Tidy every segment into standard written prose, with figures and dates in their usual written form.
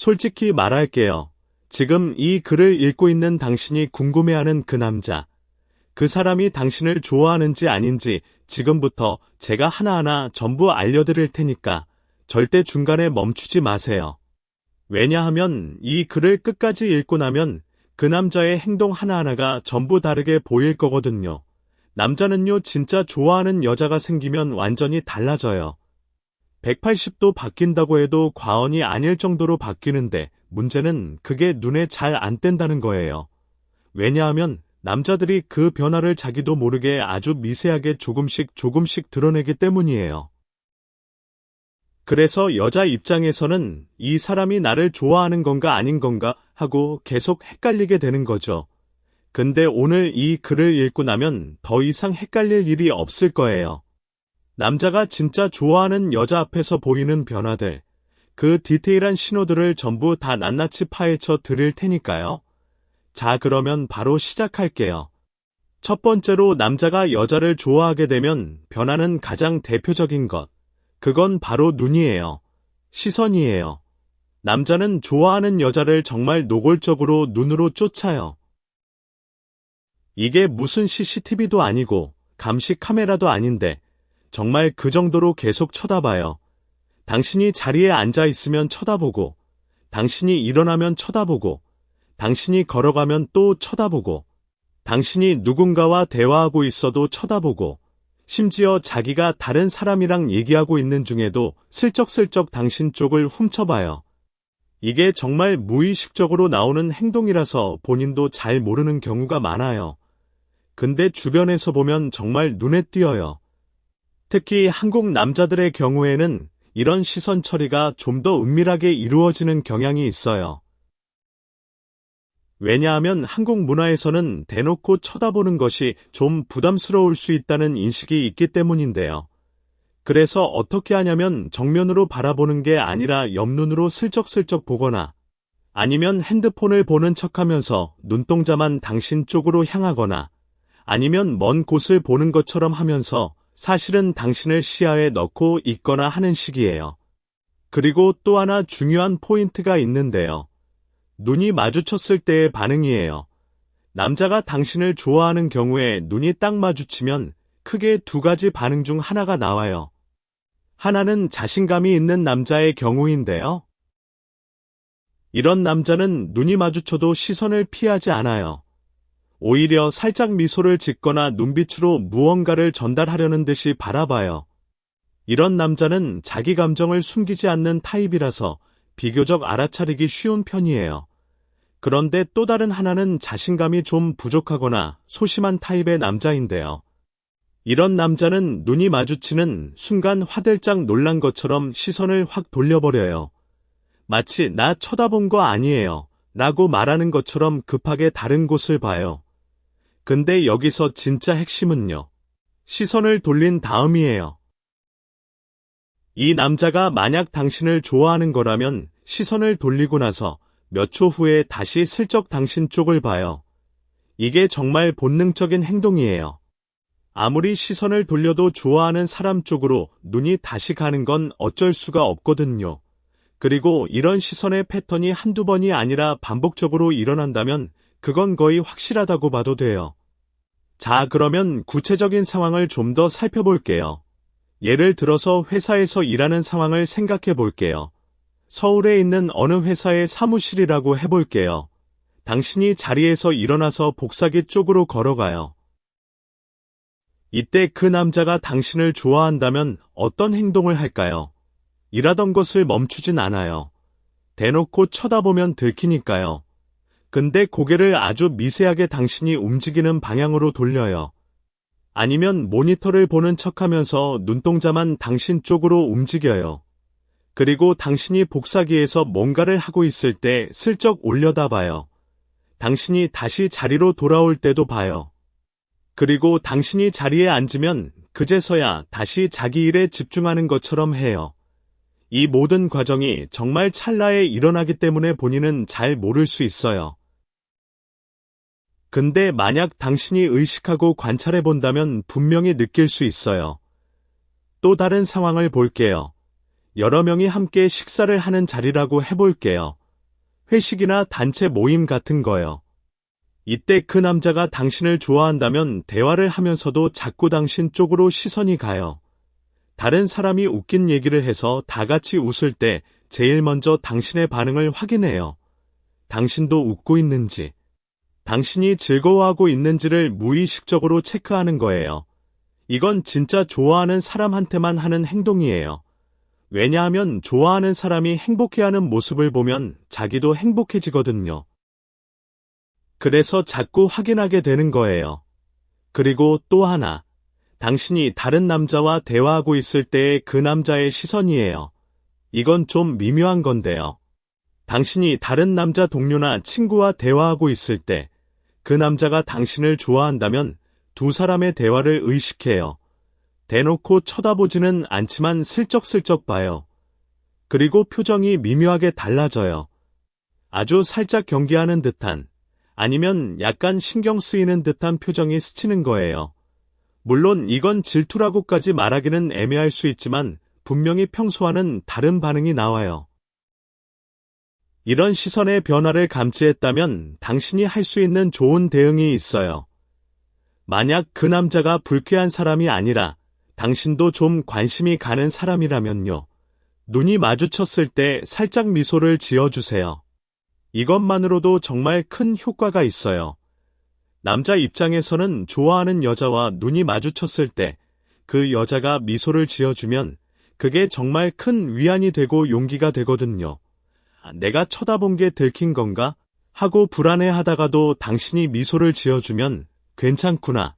솔직히 말할게요. 지금 이 글을 읽고 있는 당신이 궁금해하는 그 남자. 그 사람이 당신을 좋아하는지 아닌지 지금부터 제가 하나하나 전부 알려드릴 테니까 절대 중간에 멈추지 마세요. 왜냐하면 이 글을 끝까지 읽고 나면 그 남자의 행동 하나하나가 전부 다르게 보일 거거든요. 남자는요, 진짜 좋아하는 여자가 생기면 완전히 달라져요. 180도 바뀐다고 해도 과언이 아닐 정도로 바뀌는데 문제는 그게 눈에 잘 안 띈다는 거예요. 왜냐하면 남자들이 그 변화를 자기도 모르게 아주 미세하게 조금씩 드러내기 때문이에요. 그래서 여자 입장에서는 이 사람이 나를 좋아하는 건가 아닌 건가 하고 계속 헷갈리게 되는 거죠. 근데 오늘 이 글을 읽고 나면 더 이상 헷갈릴 일이 없을 거예요. 남자가 진짜 좋아하는 여자 앞에서 보이는 변화들, 그 디테일한 신호들을 전부 다 낱낱이 파헤쳐 드릴 테니까요. 자, 그러면 바로 시작할게요. 첫 번째로 남자가 여자를 좋아하게 되면 변하는 가장 대표적인 것. 그건 바로 눈이에요. 시선이에요. 남자는 좋아하는 여자를 정말 노골적으로 눈으로 쫓아요. 이게 무슨 CCTV도 아니고 감시 카메라도 아닌데 정말 그 정도로 계속 쳐다봐요. 당신이 자리에 앉아 있으면 쳐다보고, 당신이 일어나면 쳐다보고, 당신이 걸어가면 또 쳐다보고, 당신이 누군가와 대화하고 있어도 쳐다보고, 심지어 자기가 다른 사람이랑 얘기하고 있는 중에도 슬쩍슬쩍 당신 쪽을 훔쳐봐요. 이게 정말 무의식적으로 나오는 행동이라서 본인도 잘 모르는 경우가 많아요. 근데 주변에서 보면 정말 눈에 띄어요. 특히 한국 남자들의 경우에는 이런 시선 처리가 좀 더 은밀하게 이루어지는 경향이 있어요. 왜냐하면 한국 문화에서는 대놓고 쳐다보는 것이 좀 부담스러울 수 있다는 인식이 있기 때문인데요. 그래서 어떻게 하냐면 정면으로 바라보는 게 아니라 옆눈으로 슬쩍슬쩍 보거나 아니면 핸드폰을 보는 척하면서 눈동자만 당신 쪽으로 향하거나 아니면 먼 곳을 보는 것처럼 하면서 사실은 당신을 시야에 넣고 있거나 하는 식이에요. 그리고 또 하나 중요한 포인트가 있는데요. 눈이 마주쳤을 때의 반응이에요. 남자가 당신을 좋아하는 경우에 눈이 딱 마주치면 크게 두 가지 반응 중 하나가 나와요. 하나는 자신감이 있는 남자의 경우인데요. 이런 남자는 눈이 마주쳐도 시선을 피하지 않아요. 오히려 살짝 미소를 짓거나 눈빛으로 무언가를 전달하려는 듯이 바라봐요. 이런 남자는 자기 감정을 숨기지 않는 타입이라서 비교적 알아차리기 쉬운 편이에요. 그런데 또 다른 하나는 자신감이 좀 부족하거나 소심한 타입의 남자인데요. 이런 남자는 눈이 마주치는 순간 화들짝 놀란 것처럼 시선을 확 돌려버려요. 마치 나 쳐다본 거 아니에요 라고 말하는 것처럼 급하게 다른 곳을 봐요. 근데 여기서 진짜 핵심은요. 시선을 돌린 다음이에요. 이 남자가 만약 당신을 좋아하는 거라면 시선을 돌리고 나서 몇 초 후에 다시 슬쩍 당신 쪽을 봐요. 이게 정말 본능적인 행동이에요. 아무리 시선을 돌려도 좋아하는 사람 쪽으로 눈이 다시 가는 건 어쩔 수가 없거든요. 그리고 이런 시선의 패턴이 한두 번이 아니라 반복적으로 일어난다면 그건 거의 확실하다고 봐도 돼요. 자, 그러면 구체적인 상황을 좀 더 살펴볼게요. 예를 들어서 회사에서 일하는 상황을 생각해 볼게요. 서울에 있는 어느 회사의 사무실이라고 해볼게요. 당신이 자리에서 일어나서 복사기 쪽으로 걸어가요. 이때 그 남자가 당신을 좋아한다면 어떤 행동을 할까요? 일하던 것을 멈추진 않아요. 대놓고 쳐다보면 들키니까요. 근데 고개를 아주 미세하게 당신이 움직이는 방향으로 돌려요. 아니면 모니터를 보는 척하면서 눈동자만 당신 쪽으로 움직여요. 그리고 당신이 복사기에서 뭔가를 하고 있을 때 슬쩍 올려다봐요. 당신이 다시 자리로 돌아올 때도 봐요. 그리고 당신이 자리에 앉으면 그제서야 다시 자기 일에 집중하는 것처럼 해요. 이 모든 과정이 정말 찰나에 일어나기 때문에 본인은 잘 모를 수 있어요. 근데 만약 당신이 의식하고 관찰해 본다면 분명히 느낄 수 있어요. 또 다른 상황을 볼게요. 여러 명이 함께 식사를 하는 자리라고 해볼게요. 회식이나 단체 모임 같은 거요. 이때 그 남자가 당신을 좋아한다면 대화를 하면서도 자꾸 당신 쪽으로 시선이 가요. 다른 사람이 웃긴 얘기를 해서 다 같이 웃을 때 제일 먼저 당신의 반응을 확인해요. 당신도 웃고 있는지, 당신이 즐거워하고 있는지를 무의식적으로 체크하는 거예요. 이건 진짜 좋아하는 사람한테만 하는 행동이에요. 왜냐하면 좋아하는 사람이 행복해하는 모습을 보면 자기도 행복해지거든요. 그래서 자꾸 확인하게 되는 거예요. 그리고 또 하나, 당신이 다른 남자와 대화하고 있을 때의 그 남자의 시선이에요. 이건 좀 미묘한 건데요. 당신이 다른 남자 동료나 친구와 대화하고 있을 때 그 남자가 당신을 좋아한다면 두 사람의 대화를 의식해요. 대놓고 쳐다보지는 않지만 슬쩍슬쩍 봐요. 그리고 표정이 미묘하게 달라져요. 아주 살짝 경계하는 듯한, 아니면 약간 신경 쓰이는 듯한 표정이 스치는 거예요. 물론 이건 질투라고까지 말하기는 애매할 수 있지만 분명히 평소와는 다른 반응이 나와요. 이런 시선의 변화를 감지했다면 당신이 할 수 있는 좋은 대응이 있어요. 만약 그 남자가 불쾌한 사람이 아니라 당신도 좀 관심이 가는 사람이라면요. 눈이 마주쳤을 때 살짝 미소를 지어주세요. 이것만으로도 정말 큰 효과가 있어요. 남자 입장에서는 좋아하는 여자와 눈이 마주쳤을 때 그 여자가 미소를 지어주면 그게 정말 큰 위안이 되고 용기가 되거든요. 내가 쳐다본 게 들킨 건가? 하고 불안해하다가도 당신이 미소를 지어주면 괜찮구나,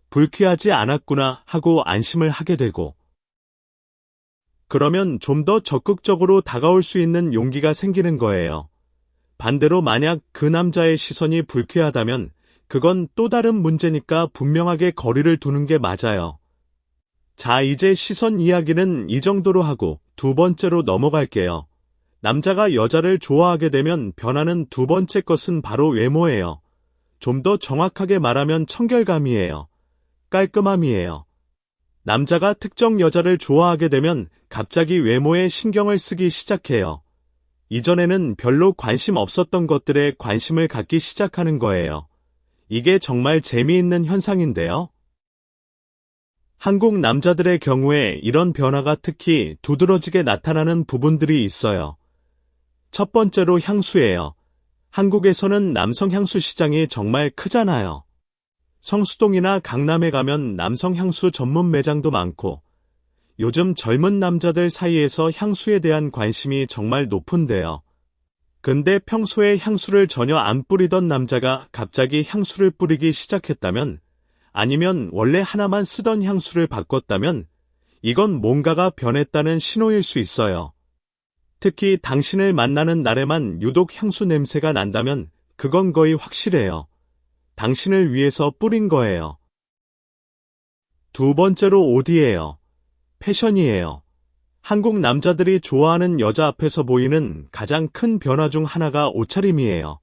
불쾌하지 않았구나 하고 안심을 하게 되고, 그러면 좀 더 적극적으로 다가올 수 있는 용기가 생기는 거예요. 반대로 만약 그 남자의 시선이 불쾌하다면 그건 또 다른 문제니까 분명하게 거리를 두는 게 맞아요. 자, 이제 시선 이야기는 이 정도로 하고 두 번째로 넘어갈게요. 남자가 여자를 좋아하게 되면 변하는 두 번째 것은 바로 외모예요. 좀 더 정확하게 말하면 청결감이에요. 깔끔함이에요. 남자가 특정 여자를 좋아하게 되면 갑자기 외모에 신경을 쓰기 시작해요. 이전에는 별로 관심 없었던 것들에 관심을 갖기 시작하는 거예요. 이게 정말 재미있는 현상인데요. 한국 남자들의 경우에 이런 변화가 특히 두드러지게 나타나는 부분들이 있어요. 첫 번째로 향수예요. 한국에서는 남성 향수 시장이 정말 크잖아요. 성수동이나 강남에 가면 남성 향수 전문 매장도 많고, 요즘 젊은 남자들 사이에서 향수에 대한 관심이 정말 높은데요. 근데 평소에 향수를 전혀 안 뿌리던 남자가 갑자기 향수를 뿌리기 시작했다면, 아니면 원래 하나만 쓰던 향수를 바꿨다면, 이건 뭔가가 변했다는 신호일 수 있어요. 특히 당신을 만나는 날에만 유독 향수 냄새가 난다면 그건 거의 확실해요. 당신을 위해서 뿌린 거예요. 두 번째로 옷이에요. 패션이에요. 한국 남자들이 좋아하는 여자 앞에서 보이는 가장 큰 변화 중 하나가 옷차림이에요.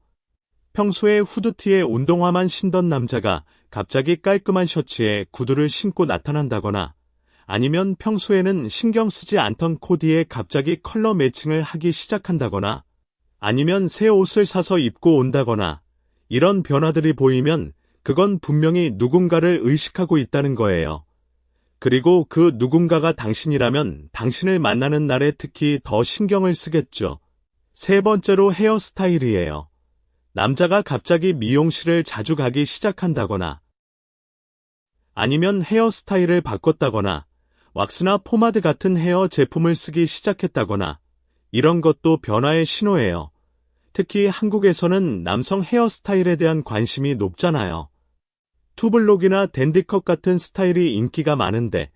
평소에 후드티에 운동화만 신던 남자가 갑자기 깔끔한 셔츠에 구두를 신고 나타난다거나, 아니면 평소에는 신경 쓰지 않던 코디에 갑자기 컬러 매칭을 하기 시작한다거나, 아니면 새 옷을 사서 입고 온다거나, 이런 변화들이 보이면 그건 분명히 누군가를 의식하고 있다는 거예요. 그리고 그 누군가가 당신이라면 당신을 만나는 날에 특히 더 신경을 쓰겠죠. 세 번째로 헤어스타일이에요. 남자가 갑자기 미용실을 자주 가기 시작한다거나, 아니면 헤어스타일을 바꿨다거나, 왁스나 포마드 같은 헤어 제품을 쓰기 시작했다거나, 이런 것도 변화의 신호예요. 특히 한국에서는 남성 헤어스타일에 대한 관심이 높잖아요. 투블록이나 댄디컷 같은 스타일이 인기가 많은데,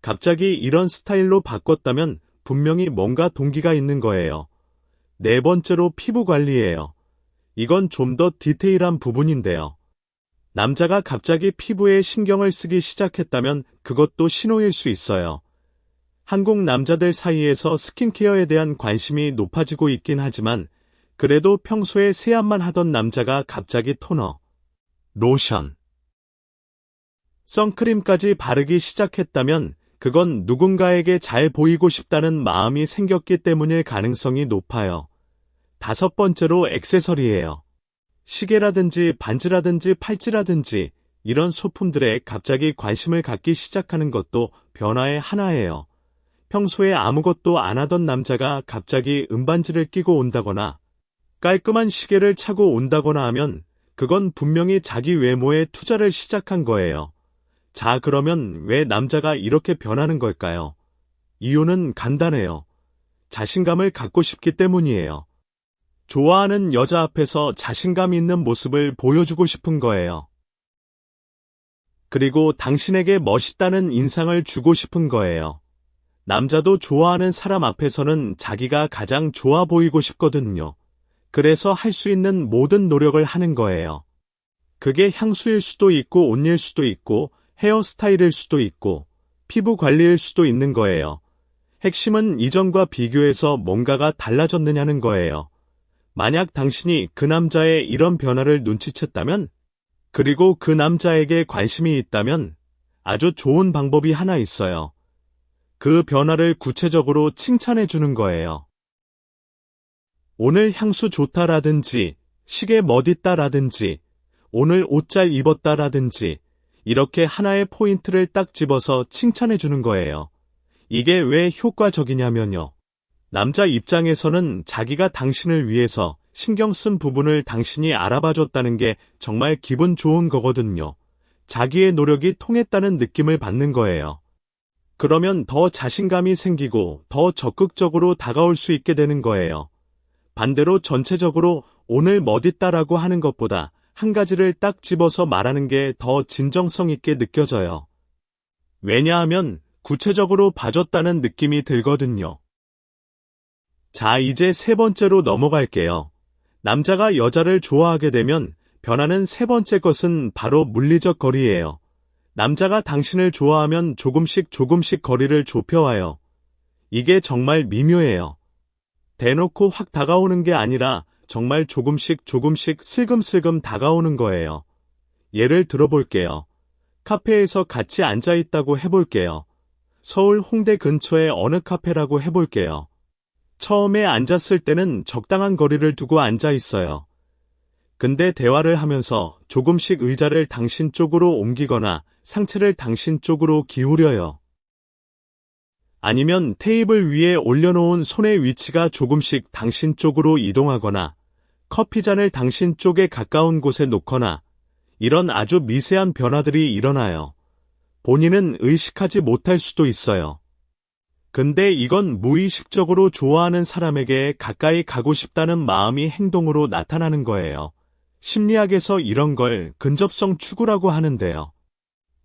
갑자기 이런 스타일로 바꿨다면 분명히 뭔가 동기가 있는 거예요. 네 번째로 피부 관리예요. 이건 좀 더 디테일한 부분인데요. 남자가 갑자기 피부에 신경을 쓰기 시작했다면 그것도 신호일 수 있어요. 한국 남자들 사이에서 스킨케어에 대한 관심이 높아지고 있긴 하지만 그래도 평소에 세안만 하던 남자가 갑자기 토너, 로션, 선크림까지 바르기 시작했다면 그건 누군가에게 잘 보이고 싶다는 마음이 생겼기 때문일 가능성이 높아요. 5번째로 액세서리예요. 시계라든지 반지라든지 팔찌라든지 이런 소품들에 갑자기 관심을 갖기 시작하는 것도 변화의 하나예요. 평소에 아무것도 안 하던 남자가 갑자기 은반지를 끼고 온다거나 깔끔한 시계를 차고 온다거나 하면 그건 분명히 자기 외모에 투자를 시작한 거예요. 자, 그러면 왜 남자가 이렇게 변하는 걸까요? 이유는 간단해요. 자신감을 갖고 싶기 때문이에요. 좋아하는 여자 앞에서 자신감 있는 모습을 보여주고 싶은 거예요. 그리고 당신에게 멋있다는 인상을 주고 싶은 거예요. 남자도 좋아하는 사람 앞에서는 자기가 가장 좋아 보이고 싶거든요. 그래서 할 수 있는 모든 노력을 하는 거예요. 그게 향수일 수도 있고 옷일 수도 있고 헤어스타일일 수도 있고 피부 관리일 수도 있는 거예요. 핵심은 이전과 비교해서 뭔가가 달라졌느냐는 거예요. 만약 당신이 그 남자의 이런 변화를 눈치챘다면, 그리고 그 남자에게 관심이 있다면 아주 좋은 방법이 하나 있어요. 그 변화를 구체적으로 칭찬해 주는 거예요. 오늘 향수 좋다라든지, 시계 멋있다라든지, 오늘 옷 잘 입었다라든지, 이렇게 하나의 포인트를 딱 집어서 칭찬해 주는 거예요. 이게 왜 효과적이냐면요. 남자 입장에서는 자기가 당신을 위해서 신경 쓴 부분을 당신이 알아봐줬다는 게 정말 기분 좋은 거거든요. 자기의 노력이 통했다는 느낌을 받는 거예요. 그러면 더 자신감이 생기고 더 적극적으로 다가올 수 있게 되는 거예요. 반대로 전체적으로 오늘 멋있다라고 하는 것보다 한 가지를 딱 집어서 말하는 게 더 진정성 있게 느껴져요. 왜냐하면 구체적으로 봐줬다는 느낌이 들거든요. 자, 이제 3번째로 넘어갈게요. 남자가 여자를 좋아하게 되면 변하는 3번째 것은 바로 물리적 거리예요. 남자가 당신을 좋아하면 조금씩 거리를 좁혀와요. 이게 정말 미묘해요. 대놓고 확 다가오는 게 아니라 정말 조금씩 슬금슬금 다가오는 거예요. 예를 들어볼게요. 카페에서 같이 앉아 있다고 해볼게요. 서울 홍대 근처의 어느 카페라고 해볼게요. 처음에 앉았을 때는 적당한 거리를 두고 앉아 있어요. 근데 대화를 하면서 조금씩 의자를 당신 쪽으로 옮기거나 상체를 당신 쪽으로 기울여요. 아니면 테이블 위에 올려놓은 손의 위치가 조금씩 당신 쪽으로 이동하거나 커피잔을 당신 쪽에 가까운 곳에 놓거나 이런 아주 미세한 변화들이 일어나요. 본인은 의식하지 못할 수도 있어요. 근데 이건 무의식적으로 좋아하는 사람에게 가까이 가고 싶다는 마음이 행동으로 나타나는 거예요. 심리학에서 이런 걸 근접성 추구라고 하는데요.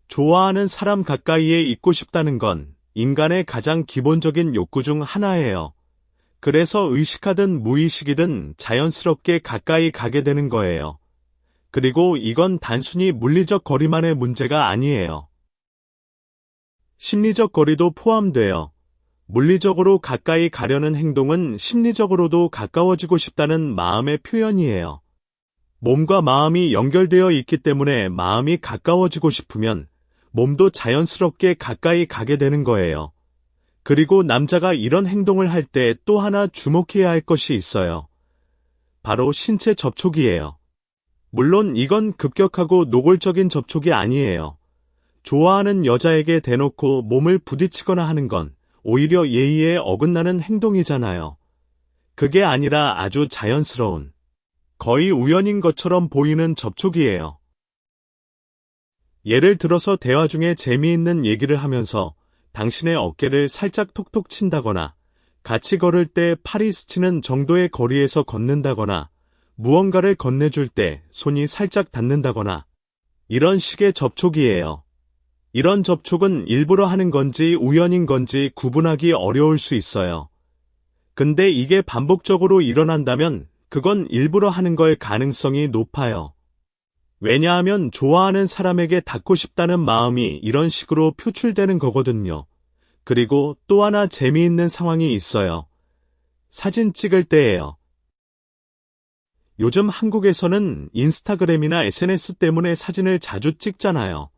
좋아하는 사람 가까이에 있고 싶다는 건 인간의 가장 기본적인 욕구 중 하나예요. 그래서 의식하든 무의식이든 자연스럽게 가까이 가게 되는 거예요. 그리고 이건 단순히 물리적 거리만의 문제가 아니에요. 심리적 거리도 포함돼요. 물리적으로 가까이 가려는 행동은 심리적으로도 가까워지고 싶다는 마음의 표현이에요. 몸과 마음이 연결되어 있기 때문에 마음이 가까워지고 싶으면 몸도 자연스럽게 가까이 가게 되는 거예요. 그리고 남자가 이런 행동을 할 때 또 하나 주목해야 할 것이 있어요. 바로 신체 접촉이에요. 물론 이건 급격하고 노골적인 접촉이 아니에요. 좋아하는 여자에게 대놓고 몸을 부딪히거나 하는 건 오히려 예의에 어긋나는 행동이잖아요. 그게 아니라 아주 자연스러운, 거의 우연인 것처럼 보이는 접촉이에요. 예를 들어서 대화 중에 재미있는 얘기를 하면서 당신의 어깨를 살짝 톡톡 친다거나 같이 걸을 때 팔이 스치는 정도의 거리에서 걷는다거나 무언가를 건네줄 때 손이 살짝 닿는다거나 이런 식의 접촉이에요. 이런 접촉은 일부러 하는 건지 우연인 건지 구분하기 어려울 수 있어요. 근데 이게 반복적으로 일어난다면 그건 일부러 하는 걸 가능성이 높아요. 왜냐하면 좋아하는 사람에게 닿고 싶다는 마음이 이런 식으로 표출되는 거거든요. 그리고 또 하나 재미있는 상황이 있어요. 사진 찍을 때예요. 요즘 한국에서는 인스타그램이나 SNS 때문에 사진을 자주 찍잖아요.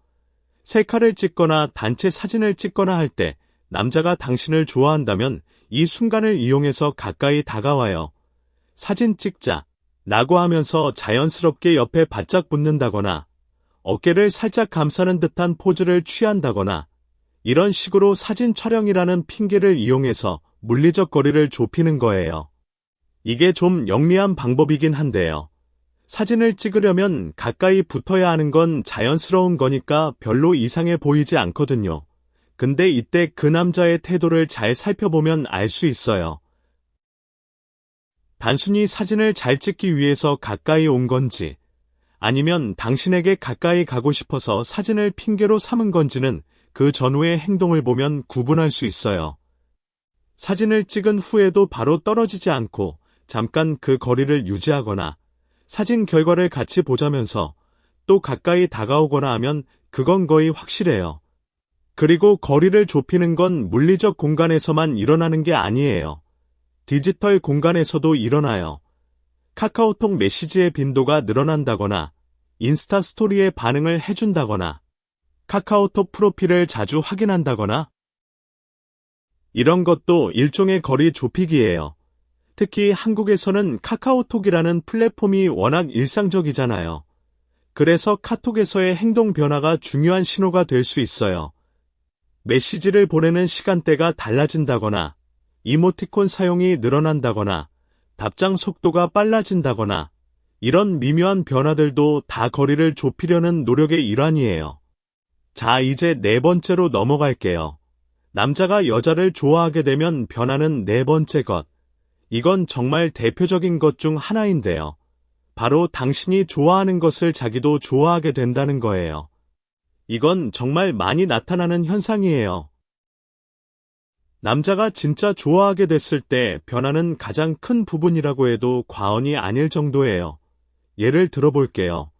셀카를 찍거나 단체 사진을 찍거나 할 때 남자가 당신을 좋아한다면 이 순간을 이용해서 가까이 다가와요. 사진 찍자 라고 하면서 자연스럽게 옆에 바짝 붙는다거나 어깨를 살짝 감싸는 듯한 포즈를 취한다거나 이런 식으로 사진 촬영이라는 핑계를 이용해서 물리적 거리를 좁히는 거예요. 이게 좀 영리한 방법이긴 한데요. 사진을 찍으려면 가까이 붙어야 하는 건 자연스러운 거니까 별로 이상해 보이지 않거든요. 근데 이때 그 남자의 태도를 잘 살펴보면 알 수 있어요. 단순히 사진을 잘 찍기 위해서 가까이 온 건지, 아니면 당신에게 가까이 가고 싶어서 사진을 핑계로 삼은 건지는 그 전후의 행동을 보면 구분할 수 있어요. 사진을 찍은 후에도 바로 떨어지지 않고 잠깐 그 거리를 유지하거나 사진 결과를 같이 보자면서 또 가까이 다가오거나 하면 그건 거의 확실해요. 그리고 거리를 좁히는 건 물리적 공간에서만 일어나는 게 아니에요. 디지털 공간에서도 일어나요. 카카오톡 메시지의 빈도가 늘어난다거나 인스타 스토리에 반응을 해준다거나 카카오톡 프로필을 자주 확인한다거나 이런 것도 일종의 거리 좁히기예요. 특히 한국에서는 카카오톡이라는 플랫폼이 워낙 일상적이잖아요. 그래서 카톡에서의 행동 변화가 중요한 신호가 될 수 있어요. 메시지를 보내는 시간대가 달라진다거나 이모티콘 사용이 늘어난다거나 답장 속도가 빨라진다거나 이런 미묘한 변화들도 다 거리를 좁히려는 노력의 일환이에요. 자, 이제 네 번째로 넘어갈게요. 남자가 여자를 좋아하게 되면 변하는 네 번째 것. 이건 정말 대표적인 것 중 하나인데요. 바로 당신이 좋아하는 것을 자기도 좋아하게 된다는 거예요. 이건 정말 많이 나타나는 현상이에요. 남자가 진짜 좋아하게 됐을 때 변하는 가장 큰 부분이라고 해도 과언이 아닐 정도예요. 예를 들어볼게요.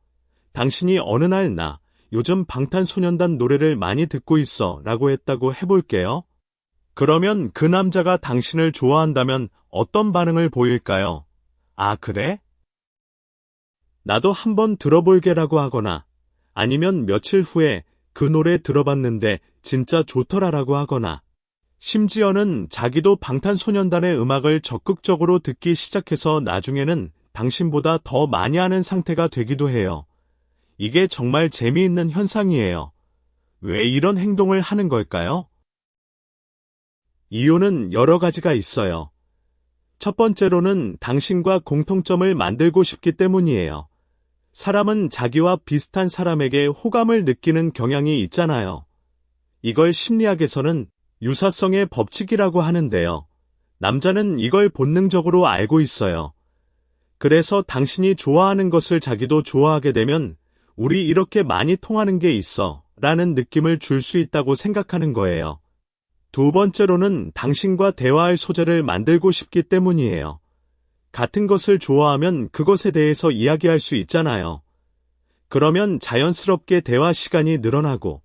당신이 어느 날 나 요즘 방탄소년단 노래를 많이 듣고 있어 라고 했다고 해볼게요. 그러면 그 남자가 당신을 좋아한다면 어떤 반응을 보일까요? 아, 그래? 나도 한번 들어볼게라고 하거나 아니면 며칠 후에 그 노래 들어봤는데 진짜 좋더라라고 하거나 심지어는 자기도 방탄소년단의 음악을 적극적으로 듣기 시작해서 나중에는 당신보다 더 많이 아는 상태가 되기도 해요. 이게 정말 재미있는 현상이에요. 왜 이런 행동을 하는 걸까요? 이유는 여러 가지가 있어요. 첫 번째로는 당신과 공통점을 만들고 싶기 때문이에요. 사람은 자기와 비슷한 사람에게 호감을 느끼는 경향이 있잖아요. 이걸 심리학에서는 유사성의 법칙이라고 하는데요. 남자는 이걸 본능적으로 알고 있어요. 그래서 당신이 좋아하는 것을 자기도 좋아하게 되면 우리 이렇게 많이 통하는 게 있어 라는 느낌을 줄 수 있다고 생각하는 거예요. 두 번째로는 당신과 대화할 소재를 만들고 싶기 때문이에요. 같은 것을 좋아하면 그것에 대해서 이야기할 수 있잖아요. 그러면 자연스럽게 대화 시간이 늘어나고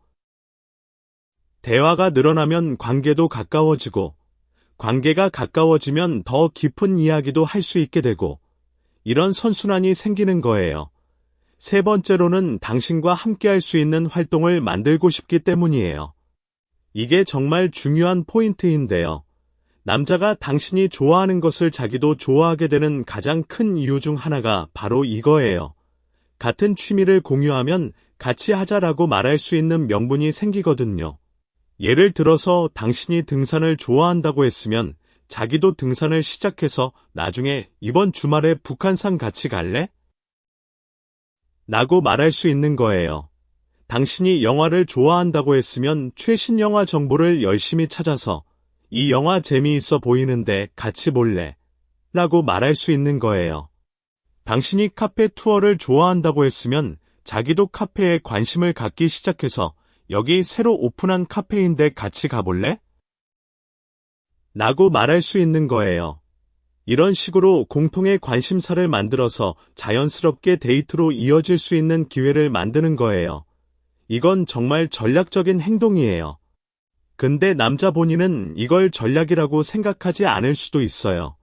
대화가 늘어나면 관계도 가까워지고 관계가 가까워지면 더 깊은 이야기도 할 수 있게 되고 이런 선순환이 생기는 거예요. 세 번째로는 당신과 함께할 수 있는 활동을 만들고 싶기 때문이에요. 이게 정말 중요한 포인트인데요. 남자가 당신이 좋아하는 것을 자기도 좋아하게 되는 가장 큰 이유 중 하나가 바로 이거예요. 같은 취미를 공유하면 같이 하자라고 말할 수 있는 명분이 생기거든요. 예를 들어서 당신이 등산을 좋아한다고 했으면 자기도 등산을 시작해서 나중에 이번 주말에 북한산 같이 갈래? 라고 말할 수 있는 거예요. 당신이 영화를 좋아한다고 했으면 최신 영화 정보를 열심히 찾아서 이 영화 재미있어 보이는데 같이 볼래? 라고 말할 수 있는 거예요. 당신이 카페 투어를 좋아한다고 했으면 자기도 카페에 관심을 갖기 시작해서 여기 새로 오픈한 카페인데 같이 가볼래? 라고 말할 수 있는 거예요. 이런 식으로 공통의 관심사를 만들어서 자연스럽게 데이트로 이어질 수 있는 기회를 만드는 거예요. 이건 정말 전략적인 행동이에요. 근데 남자 본인은 이걸 전략이라고 생각하지 않을 수도 있어요.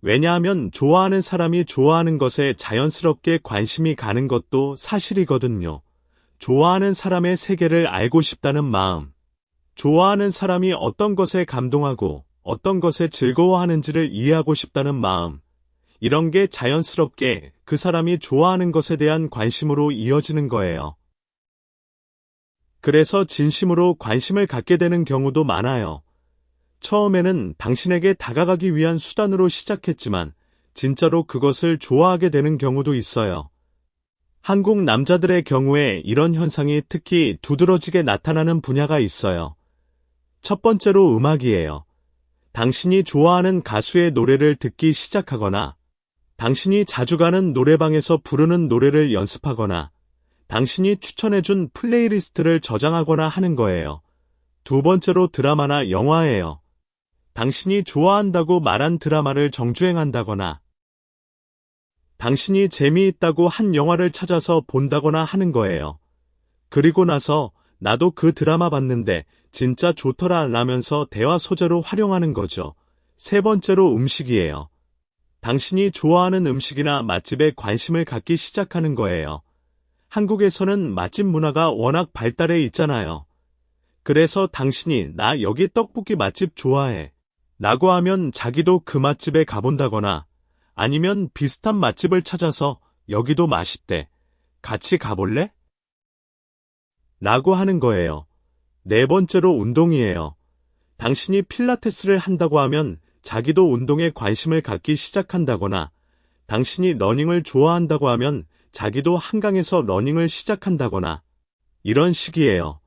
왜냐하면 좋아하는 사람이 좋아하는 것에 자연스럽게 관심이 가는 것도 사실이거든요. 좋아하는 사람의 세계를 알고 싶다는 마음, 좋아하는 사람이 어떤 것에 감동하고 어떤 것에 즐거워하는지를 이해하고 싶다는 마음, 이런 게 자연스럽게 그 사람이 좋아하는 것에 대한 관심으로 이어지는 거예요. 그래서 진심으로 관심을 갖게 되는 경우도 많아요. 처음에는 당신에게 다가가기 위한 수단으로 시작했지만 진짜로 그것을 좋아하게 되는 경우도 있어요. 한국 남자들의 경우에 이런 현상이 특히 두드러지게 나타나는 분야가 있어요. 첫 번째로 음악이에요. 당신이 좋아하는 가수의 노래를 듣기 시작하거나, 당신이 자주 가는 노래방에서 부르는 노래를 연습하거나, 당신이 추천해준 플레이리스트를 저장하거나 하는 거예요. 두 번째로 드라마나 영화예요. 당신이 좋아한다고 말한 드라마를 정주행한다거나, 당신이 재미있다고 한 영화를 찾아서 본다거나 하는 거예요. 그리고 나서 나도 그 드라마 봤는데 진짜 좋더라 라면서 대화 소재로 활용하는 거죠. 세 번째로 음식이에요. 당신이 좋아하는 음식이나 맛집에 관심을 갖기 시작하는 거예요. 한국에서는 맛집 문화가 워낙 발달해 있잖아요. 그래서 당신이 나 여기 떡볶이 맛집 좋아해 라고 하면 자기도 그 맛집에 가본다거나 아니면 비슷한 맛집을 찾아서 여기도 맛있대. 같이 가볼래? 라고 하는 거예요. 네 번째로 운동이에요. 당신이 필라테스를 한다고 하면 자기도 운동에 관심을 갖기 시작한다거나 당신이 러닝을 좋아한다고 하면 자기도 한강에서 러닝을 시작한다거나 이런 식이에요.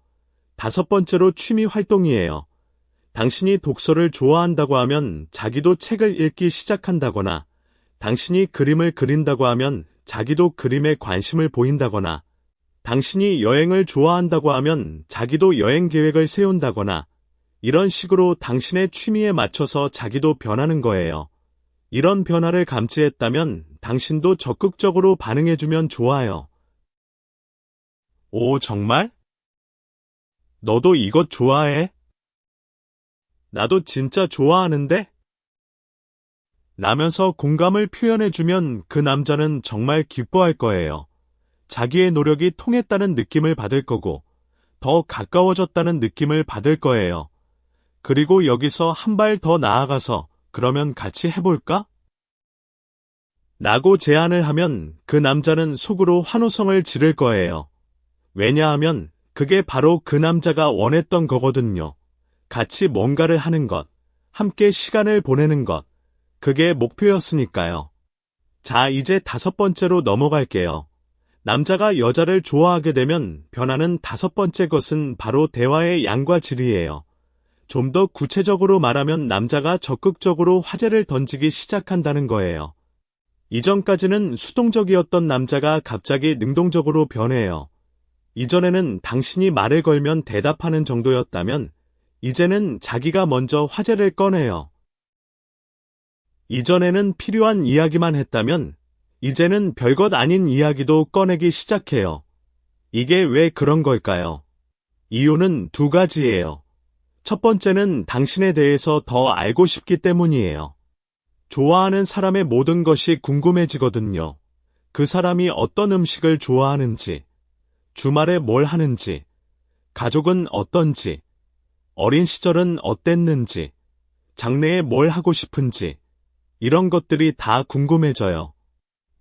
다섯 번째로 취미 활동이에요. 당신이 독서를 좋아한다고 하면 자기도 책을 읽기 시작한다거나 당신이 그림을 그린다고 하면 자기도 그림에 관심을 보인다거나 당신이 여행을 좋아한다고 하면 자기도 여행 계획을 세운다거나 이런 식으로 당신의 취미에 맞춰서 자기도 변하는 거예요. 이런 변화를 감지했다면 당신도 적극적으로 반응해주면 좋아요. 오, 정말? 너도 이것 좋아해? 나도 진짜 좋아하는데? 라면서 공감을 표현해주면 그 남자는 정말 기뻐할 거예요. 자기의 노력이 통했다는 느낌을 받을 거고 더 가까워졌다는 느낌을 받을 거예요. 그리고 여기서 한 발 더 나아가서 그러면 같이 해볼까? 라고 제안을 하면 그 남자는 속으로 환호성을 지를 거예요. 왜냐하면 그게 바로 그 남자가 원했던 거거든요. 같이 뭔가를 하는 것, 함께 시간을 보내는 것, 그게 목표였으니까요. 자, 이제 다섯 번째로 넘어갈게요. 남자가 여자를 좋아하게 되면 변하는 다섯 번째 것은 바로 대화의 양과 질이에요. 좀 더 구체적으로 말하면 남자가 적극적으로 화제를 던지기 시작한다는 거예요. 이전까지는 수동적이었던 남자가 갑자기 능동적으로 변해요. 이전에는 당신이 말을 걸면 대답하는 정도였다면 이제는 자기가 먼저 화제를 꺼내요. 이전에는 필요한 이야기만 했다면 이제는 별것 아닌 이야기도 꺼내기 시작해요. 이게 왜 그런 걸까요? 이유는 두 가지예요. 첫 번째는 당신에 대해서 더 알고 싶기 때문이에요. 좋아하는 사람의 모든 것이 궁금해지거든요. 그 사람이 어떤 음식을 좋아하는지, 주말에 뭘 하는지, 가족은 어떤지, 어린 시절은 어땠는지, 장래에 뭘 하고 싶은지, 이런 것들이 다 궁금해져요.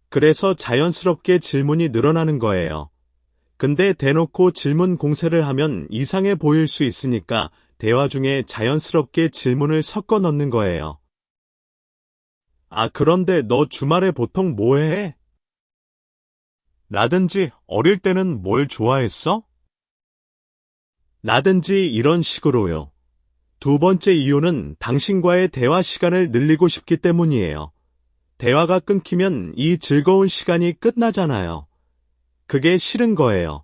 그래서 자연스럽게 질문이 늘어나는 거예요. 근데 대놓고 질문 공세를 하면 이상해 보일 수 있으니까 대화 중에 자연스럽게 질문을 섞어 넣는 거예요. 아, 그런데 너 주말에 보통 뭐 해? 라든지 어릴 때는 뭘 좋아했어? 라든지 이런 식으로요. 두 번째 이유는 당신과의 대화 시간을 늘리고 싶기 때문이에요. 대화가 끊기면 이 즐거운 시간이 끝나잖아요. 그게 싫은 거예요.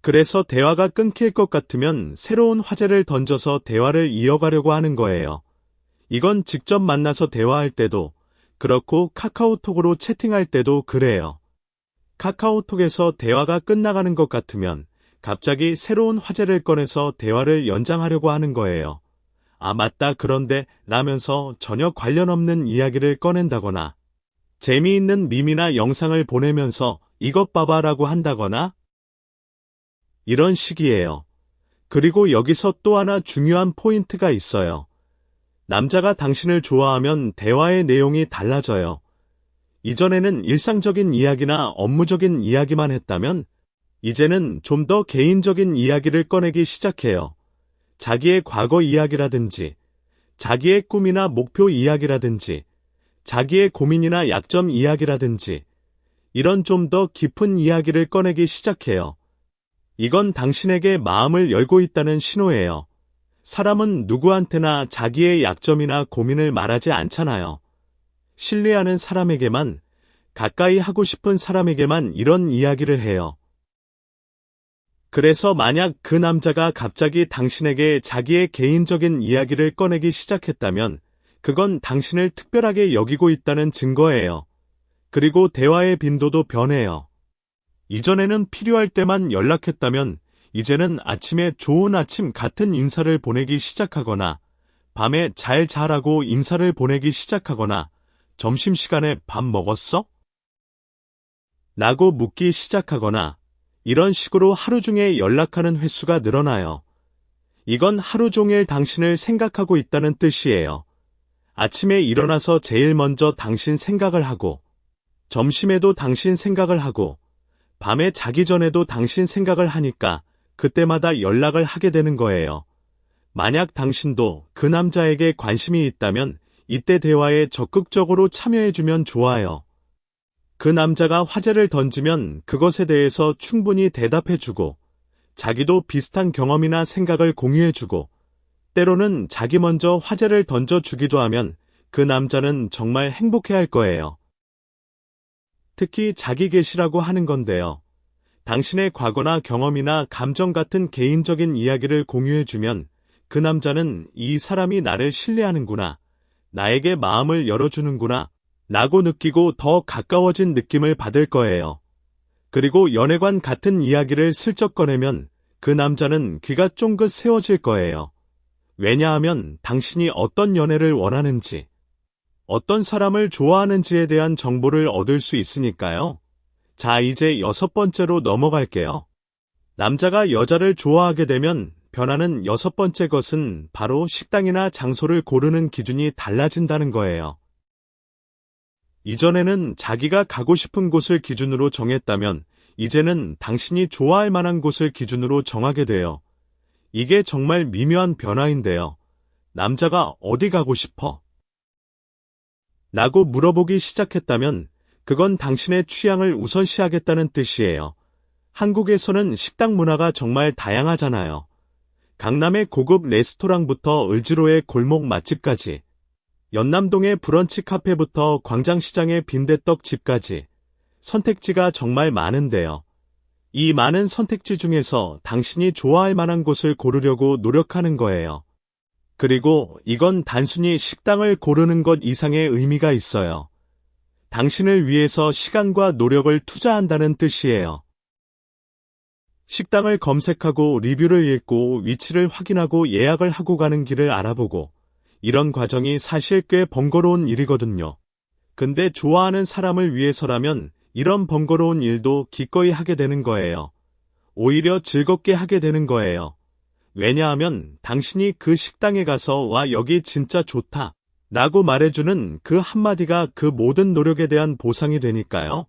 그래서 대화가 끊길 것 같으면 새로운 화제를 던져서 대화를 이어가려고 하는 거예요. 이건 직접 만나서 대화할 때도 그렇고 카카오톡으로 채팅할 때도 그래요. 카카오톡에서 대화가 끝나가는 것 같으면 갑자기 새로운 화제를 꺼내서 대화를 연장하려고 하는 거예요. 아, 맞다, 그런데 라면서 전혀 관련 없는 이야기를 꺼낸다거나 재미있는 밈이나 영상을 보내면서 이것 봐봐 라고 한다거나 이런 식이에요. 그리고 여기서 또 하나 중요한 포인트가 있어요. 남자가 당신을 좋아하면 대화의 내용이 달라져요. 이전에는 일상적인 이야기나 업무적인 이야기만 했다면 이제는 좀 더 개인적인 이야기를 꺼내기 시작해요. 자기의 과거 이야기라든지, 자기의 꿈이나 목표 이야기라든지, 자기의 고민이나 약점 이야기라든지, 이런 좀 더 깊은 이야기를 꺼내기 시작해요. 이건 당신에게 마음을 열고 있다는 신호예요. 사람은 누구한테나 자기의 약점이나 고민을 말하지 않잖아요. 신뢰하는 사람에게만, 가까이 하고 싶은 사람에게만 이런 이야기를 해요. 그래서 만약 그 남자가 갑자기 당신에게 자기의 개인적인 이야기를 꺼내기 시작했다면 그건 당신을 특별하게 여기고 있다는 증거예요. 그리고 대화의 빈도도 변해요. 이전에는 필요할 때만 연락했다면 이제는 아침에 좋은 아침 같은 인사를 보내기 시작하거나 밤에 잘 자라고 인사를 보내기 시작하거나 점심시간에 밥 먹었어? 라고 묻기 시작하거나 이런 식으로 하루 중에 연락하는 횟수가 늘어나요. 이건 하루 종일 당신을 생각하고 있다는 뜻이에요. 아침에 일어나서 제일 먼저 당신 생각을 하고, 점심에도 당신 생각을 하고, 밤에 자기 전에도 당신 생각을 하니까 그때마다 연락을 하게 되는 거예요. 만약 당신도 그 남자에게 관심이 있다면 이때 대화에 적극적으로 참여해주면 좋아요. 그 남자가 화제를 던지면 그것에 대해서 충분히 대답해주고, 자기도 비슷한 경험이나 생각을 공유해주고, 때로는 자기 먼저 화제를 던져주기도 하면 그 남자는 정말 행복해할 거예요. 특히 자기 계시라고 하는 건데요. 당신의 과거나 경험이나 감정 같은 개인적인 이야기를 공유해주면 그 남자는 이 사람이 나를 신뢰하는구나, 나에게 마음을 열어주는구나, 라고 느끼고 더 가까워진 느낌을 받을 거예요. 그리고 연애관 같은 이야기를 슬쩍 꺼내면 그 남자는 귀가 쫑긋 세워질 거예요. 왜냐하면 당신이 어떤 연애를 원하는지, 어떤 사람을 좋아하는지에 대한 정보를 얻을 수 있으니까요. 자, 이제 6번째로 넘어갈게요. 남자가 여자를 좋아하게 되면 변하는 6번째 것은 바로 식당이나 장소를 고르는 기준이 달라진다는 거예요. 이전에는 자기가 가고 싶은 곳을 기준으로 정했다면 이제는 당신이 좋아할 만한 곳을 기준으로 정하게 돼요. 이게 정말 미묘한 변화인데요. 남자가 어디 가고 싶어? 라고 물어보기 시작했다면 그건 당신의 취향을 우선시하겠다는 뜻이에요. 한국에서는 식당 문화가 정말 다양하잖아요. 강남의 고급 레스토랑부터 을지로의 골목 맛집까지, 연남동의 브런치 카페부터 광장시장의 빈대떡집까지 선택지가 정말 많은데요. 이 많은 선택지 중에서 당신이 좋아할 만한 곳을 고르려고 노력하는 거예요. 그리고 이건 단순히 식당을 고르는 것 이상의 의미가 있어요. 당신을 위해서 시간과 노력을 투자한다는 뜻이에요. 식당을 검색하고 리뷰를 읽고 위치를 확인하고 예약을 하고 가는 길을 알아보고, 이런 과정이 사실 꽤 번거로운 일이거든요. 근데 좋아하는 사람을 위해서라면 이런 번거로운 일도 기꺼이 하게 되는 거예요. 오히려 즐겁게 하게 되는 거예요. 왜냐하면 당신이 그 식당에 가서 와 여기 진짜 좋다 라고 말해주는 그 한마디가 그 모든 노력에 대한 보상이 되니까요.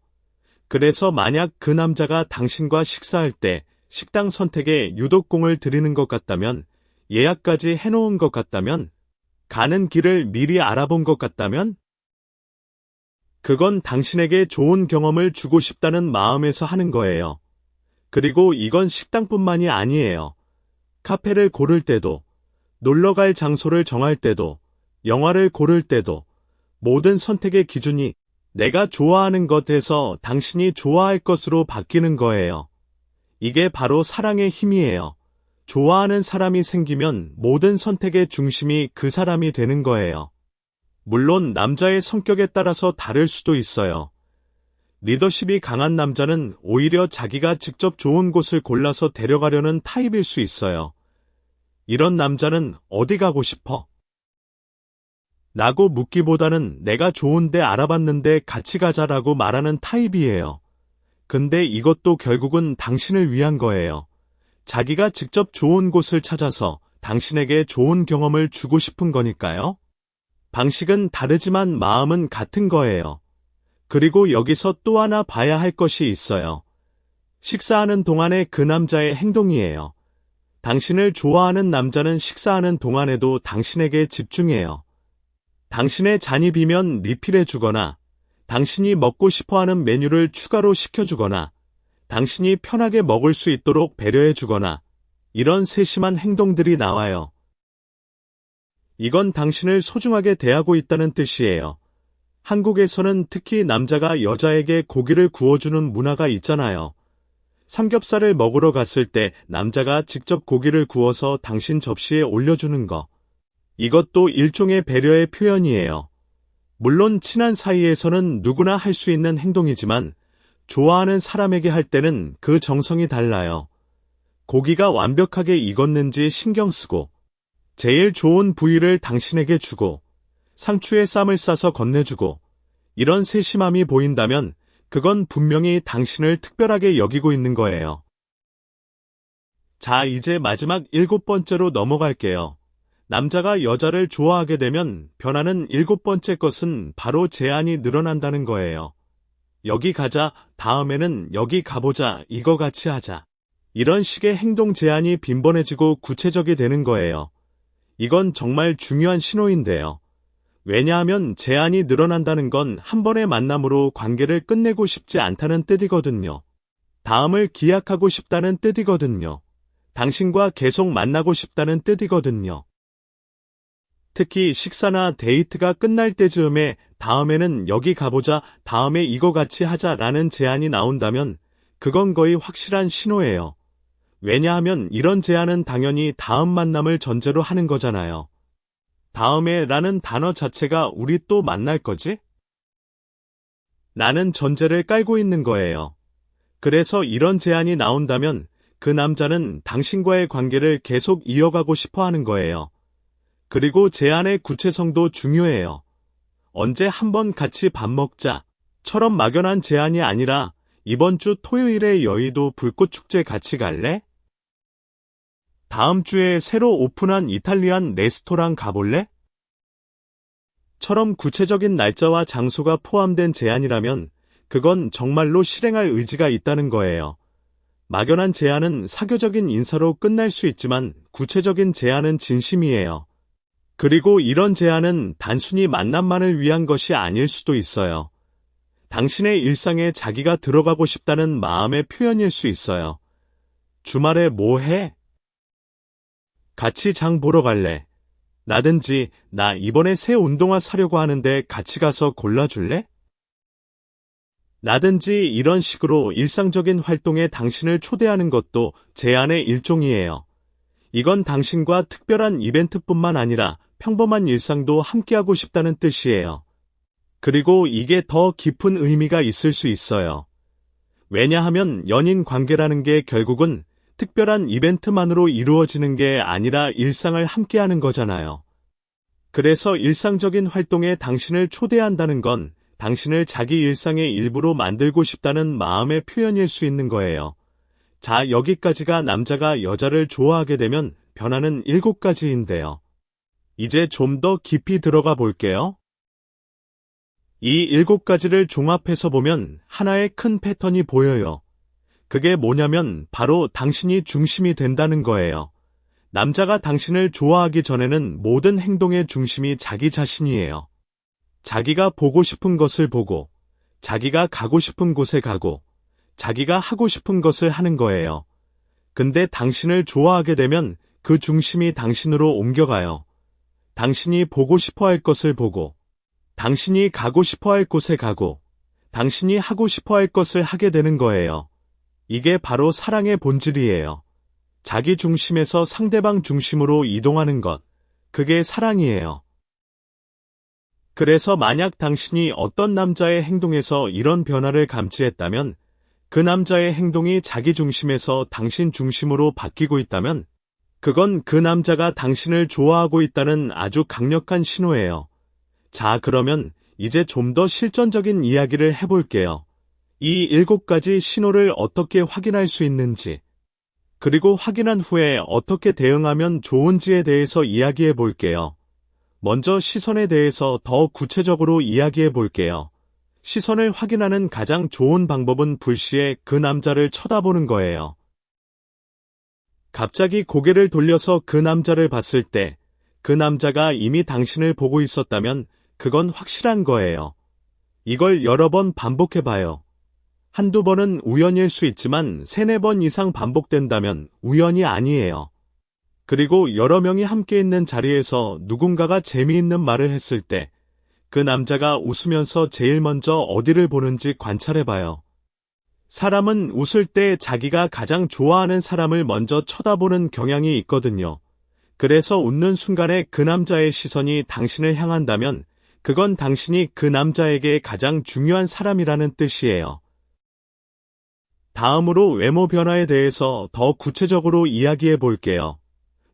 그래서 만약 그 남자가 당신과 식사할 때 식당 선택에 유독공을 들이는 것 같다면, 예약까지 해놓은 것 같다면, 가는 길을 미리 알아본 것 같다면, 그건 당신에게 좋은 경험을 주고 싶다는 마음에서 하는 거예요. 그리고 이건 식당뿐만이 아니에요. 카페를 고를 때도, 놀러갈 장소를 정할 때도, 영화를 고를 때도 모든 선택의 기준이 내가 좋아하는 것에서 당신이 좋아할 것으로 바뀌는 거예요. 이게 바로 사랑의 힘이에요. 좋아하는 사람이 생기면 모든 선택의 중심이 그 사람이 되는 거예요. 물론 남자의 성격에 따라서 다를 수도 있어요. 리더십이 강한 남자는 오히려 자기가 직접 좋은 곳을 골라서 데려가려는 타입일 수 있어요. 이런 남자는 어디 가고 싶어? 라고 묻기보다는 내가 좋은데 알아봤는데 같이 가자라고 말하는 타입이에요. 근데 이것도 결국은 당신을 위한 거예요. 자기가 직접 좋은 곳을 찾아서 당신에게 좋은 경험을 주고 싶은 거니까요. 방식은 다르지만 마음은 같은 거예요. 그리고 여기서 또 하나 봐야 할 것이 있어요. 식사하는 동안의 그 남자의 행동이에요. 당신을 좋아하는 남자는 식사하는 동안에도 당신에게 집중해요. 당신의 잔이 비면 리필해주거나, 당신이 먹고 싶어하는 메뉴를 추가로 시켜주거나, 당신이 편하게 먹을 수 있도록 배려해주거나, 이런 세심한 행동들이 나와요. 이건 당신을 소중하게 대하고 있다는 뜻이에요. 한국에서는 특히 남자가 여자에게 고기를 구워주는 문화가 있잖아요. 삼겹살을 먹으러 갔을 때 남자가 직접 고기를 구워서 당신 접시에 올려주는 거. 이것도 일종의 배려의 표현이에요. 물론 친한 사이에서는 누구나 할 수 있는 행동이지만 좋아하는 사람에게 할 때는 그 정성이 달라요. 고기가 완벽하게 익었는지 신경 쓰고 제일 좋은 부위를 당신에게 주고 상추에 쌈을 싸서 건네주고 이런 세심함이 보인다면 그건 분명히 당신을 특별하게 여기고 있는 거예요. 자, 이제 마지막 7번째로 넘어갈게요. 남자가 여자를 좋아하게 되면 변하는 7번째 것은 바로 제한이 늘어난다는 거예요. 여기 가자, 다음에는 여기 가보자, 이거 같이 하자. 이런 식의 행동 제한이 빈번해지고 구체적이 되는 거예요. 이건 정말 중요한 신호인데요. 왜냐하면 제한이 늘어난다는 건 한 번의 만남으로 관계를 끝내고 싶지 않다는 뜻이거든요. 다음을 기약하고 싶다는 뜻이거든요. 당신과 계속 만나고 싶다는 뜻이거든요. 특히 식사나 데이트가 끝날 때쯤에 다음에는 여기 가보자, 다음에 이거 같이 하자라는 제안이 나온다면 그건 거의 확실한 신호예요. 왜냐하면 이런 제안은 당연히 다음 만남을 전제로 하는 거잖아요. 다음에 라는 단어 자체가 우리 또 만날 거지? 나는 전제를 깔고 있는 거예요. 그래서 이런 제안이 나온다면 그 남자는 당신과의 관계를 계속 이어가고 싶어 하는 거예요. 그리고 제안의 구체성도 중요해요. 언제 한번 같이 밥 먹자 처럼 막연한 제안이 아니라 이번 주 토요일에 여의도 불꽃축제 같이 갈래? 다음 주에 새로 오픈한 이탈리안 레스토랑 가볼래? 처럼 구체적인 날짜와 장소가 포함된 제안이라면 그건 정말로 실행할 의지가 있다는 거예요. 막연한 제안은 사교적인 인사로 끝날 수 있지만 구체적인 제안은 진심이에요. 그리고 이런 제안은 단순히 만남만을 위한 것이 아닐 수도 있어요. 당신의 일상에 자기가 들어가고 싶다는 마음의 표현일 수 있어요. 주말에 뭐 해? 같이 장 보러 갈래? 나든지 나 이번에 새 운동화 사려고 하는데 같이 가서 골라줄래? 나든지 이런 식으로 일상적인 활동에 당신을 초대하는 것도 제안의 일종이에요. 이건 당신과 특별한 이벤트뿐만 아니라 평범한 일상도 함께하고 싶다는 뜻이에요. 그리고 이게 더 깊은 의미가 있을 수 있어요. 왜냐하면 연인 관계라는 게 결국은 특별한 이벤트만으로 이루어지는 게 아니라 일상을 함께하는 거잖아요. 그래서 일상적인 활동에 당신을 초대한다는 건 당신을 자기 일상의 일부로 만들고 싶다는 마음의 표현일 수 있는 거예요. 자, 여기까지가 남자가 여자를 좋아하게 되면 변하는 7가지인데요. 이제 좀 더 깊이 들어가 볼게요. 이 7가지를 종합해서 보면 하나의 큰 패턴이 보여요. 그게 뭐냐면 바로 당신이 중심이 된다는 거예요. 남자가 당신을 좋아하기 전에는 모든 행동의 중심이 자기 자신이에요. 자기가 보고 싶은 것을 보고, 자기가 가고 싶은 곳에 가고, 자기가 하고 싶은 것을 하는 거예요. 근데 당신을 좋아하게 되면 그 중심이 당신으로 옮겨가요. 당신이 보고 싶어 할 것을 보고, 당신이 가고 싶어 할 곳에 가고, 당신이 하고 싶어 할 것을 하게 되는 거예요. 이게 바로 사랑의 본질이에요. 자기 중심에서 상대방 중심으로 이동하는 것, 그게 사랑이에요. 그래서 만약 당신이 어떤 남자의 행동에서 이런 변화를 감지했다면, 그 남자의 행동이 자기 중심에서 당신 중심으로 바뀌고 있다면, 그건 그 남자가 당신을 좋아하고 있다는 아주 강력한 신호예요. 자, 그러면 이제 좀 더 실전적인 이야기를 해볼게요. 이 7가지 신호를 어떻게 확인할 수 있는지, 그리고 확인한 후에 어떻게 대응하면 좋은지에 대해서 이야기해 볼게요. 먼저 시선에 대해서 더 구체적으로 이야기해 볼게요. 시선을 확인하는 가장 좋은 방법은 불시에 그 남자를 쳐다보는 거예요. 갑자기 고개를 돌려서 그 남자를 봤을 때 그 남자가 이미 당신을 보고 있었다면 그건 확실한 거예요. 이걸 여러 번 반복해봐요. 한두 번은 우연일 수 있지만 3-4번 이상 반복된다면 우연이 아니에요. 그리고 여러 명이 함께 있는 자리에서 누군가가 재미있는 말을 했을 때 그 남자가 웃으면서 제일 먼저 어디를 보는지 관찰해봐요. 사람은 웃을 때 자기가 가장 좋아하는 사람을 먼저 쳐다보는 경향이 있거든요. 그래서 웃는 순간에 그 남자의 시선이 당신을 향한다면 그건 당신이 그 남자에게 가장 중요한 사람이라는 뜻이에요. 다음으로 외모 변화에 대해서 더 구체적으로 이야기해 볼게요.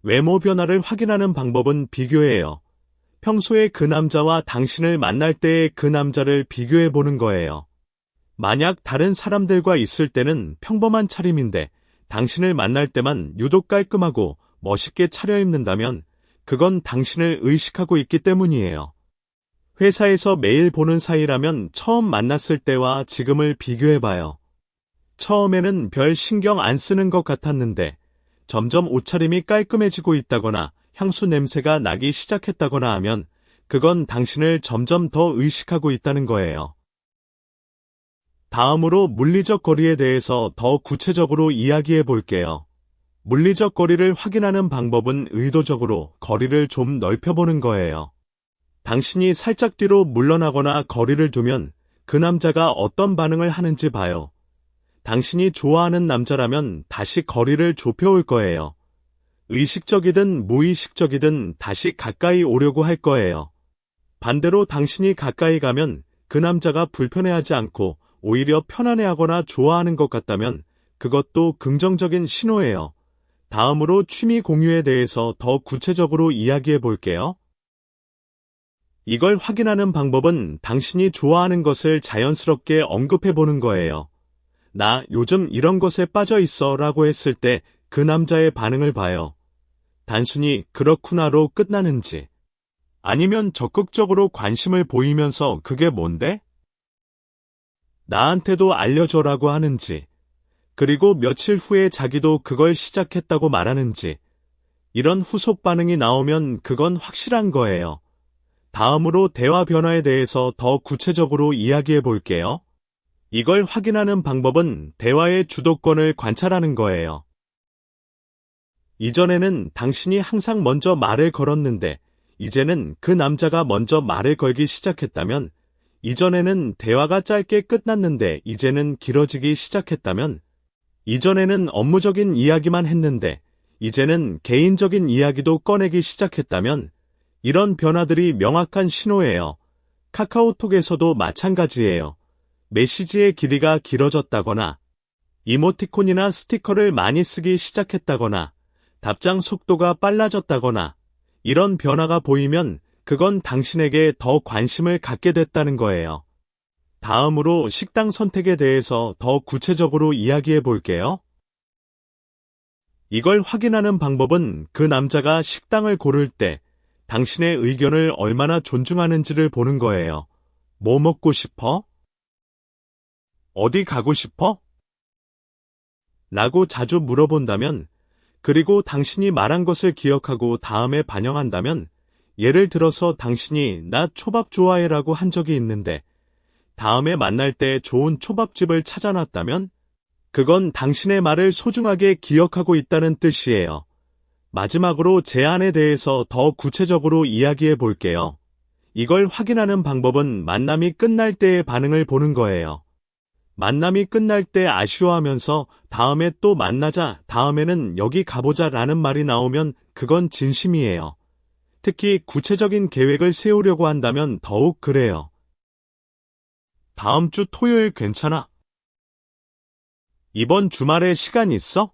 외모 변화를 확인하는 방법은 비교예요. 평소에 그 남자와 당신을 만날 때의 그 남자를 비교해 보는 거예요. 만약 다른 사람들과 있을 때는 평범한 차림인데 당신을 만날 때만 유독 깔끔하고 멋있게 차려입는다면 그건 당신을 의식하고 있기 때문이에요. 회사에서 매일 보는 사이라면 처음 만났을 때와 지금을 비교해봐요. 처음에는 별 신경 안 쓰는 것 같았는데 점점 옷차림이 깔끔해지고 있다거나 향수 냄새가 나기 시작했다거나 하면 그건 당신을 점점 더 의식하고 있다는 거예요. 다음으로 물리적 거리에 대해서 더 구체적으로 이야기해 볼게요. 물리적 거리를 확인하는 방법은 의도적으로 거리를 좀 넓혀보는 거예요. 당신이 살짝 뒤로 물러나거나 거리를 두면 그 남자가 어떤 반응을 하는지 봐요. 당신이 좋아하는 남자라면 다시 거리를 좁혀올 거예요. 의식적이든 무의식적이든 다시 가까이 오려고 할 거예요. 반대로 당신이 가까이 가면 그 남자가 불편해하지 않고 오히려 편안해하거나 좋아하는 것 같다면 그것도 긍정적인 신호예요. 다음으로 취미 공유에 대해서 더 구체적으로 이야기해 볼게요. 이걸 확인하는 방법은 당신이 좋아하는 것을 자연스럽게 언급해 보는 거예요. 나 요즘 이런 것에 빠져 있어 라고 했을 때 그 남자의 반응을 봐요. 단순히 그렇구나로 끝나는지 아니면 적극적으로 관심을 보이면서 그게 뭔데? 나한테도 알려줘라고 하는지 그리고 며칠 후에 자기도 그걸 시작했다고 말하는지 이런 후속 반응이 나오면 그건 확실한 거예요. 다음으로 대화 변화에 대해서 더 구체적으로 이야기해 볼게요. 이걸 확인하는 방법은 대화의 주도권을 관찰하는 거예요. 이전에는 당신이 항상 먼저 말을 걸었는데 이제는 그 남자가 먼저 말을 걸기 시작했다면 이전에는 대화가 짧게 끝났는데 이제는 길어지기 시작했다면 이전에는 업무적인 이야기만 했는데 이제는 개인적인 이야기도 꺼내기 시작했다면 이런 변화들이 명확한 신호예요. 카카오톡에서도 마찬가지예요. 메시지의 길이가 길어졌다거나 이모티콘이나 스티커를 많이 쓰기 시작했다거나 답장 속도가 빨라졌다거나 이런 변화가 보이면 그건 당신에게 더 관심을 갖게 됐다는 거예요. 다음으로 식당 선택에 대해서 더 구체적으로 이야기해 볼게요. 이걸 확인하는 방법은 그 남자가 식당을 고를 때 당신의 의견을 얼마나 존중하는지를 보는 거예요. 뭐 먹고 싶어? 어디 가고 싶어? 라고 자주 물어본다면 그리고 당신이 말한 것을 기억하고 다음에 반영한다면 예를 들어서 당신이 나 초밥 좋아해 라고 한 적이 있는데 다음에 만날 때 좋은 초밥집을 찾아놨다면 그건 당신의 말을 소중하게 기억하고 있다는 뜻이에요. 마지막으로 제안에 대해서 더 구체적으로 이야기해 볼게요. 이걸 확인하는 방법은 만남이 끝날 때의 반응을 보는 거예요. 만남이 끝날 때 아쉬워하면서 다음에 또 만나자, 다음에는 여기 가보자 라는 말이 나오면 그건 진심이에요. 특히 구체적인 계획을 세우려고 한다면 더욱 그래요. 다음 주 토요일 괜찮아? 이번 주말에 시간 있어?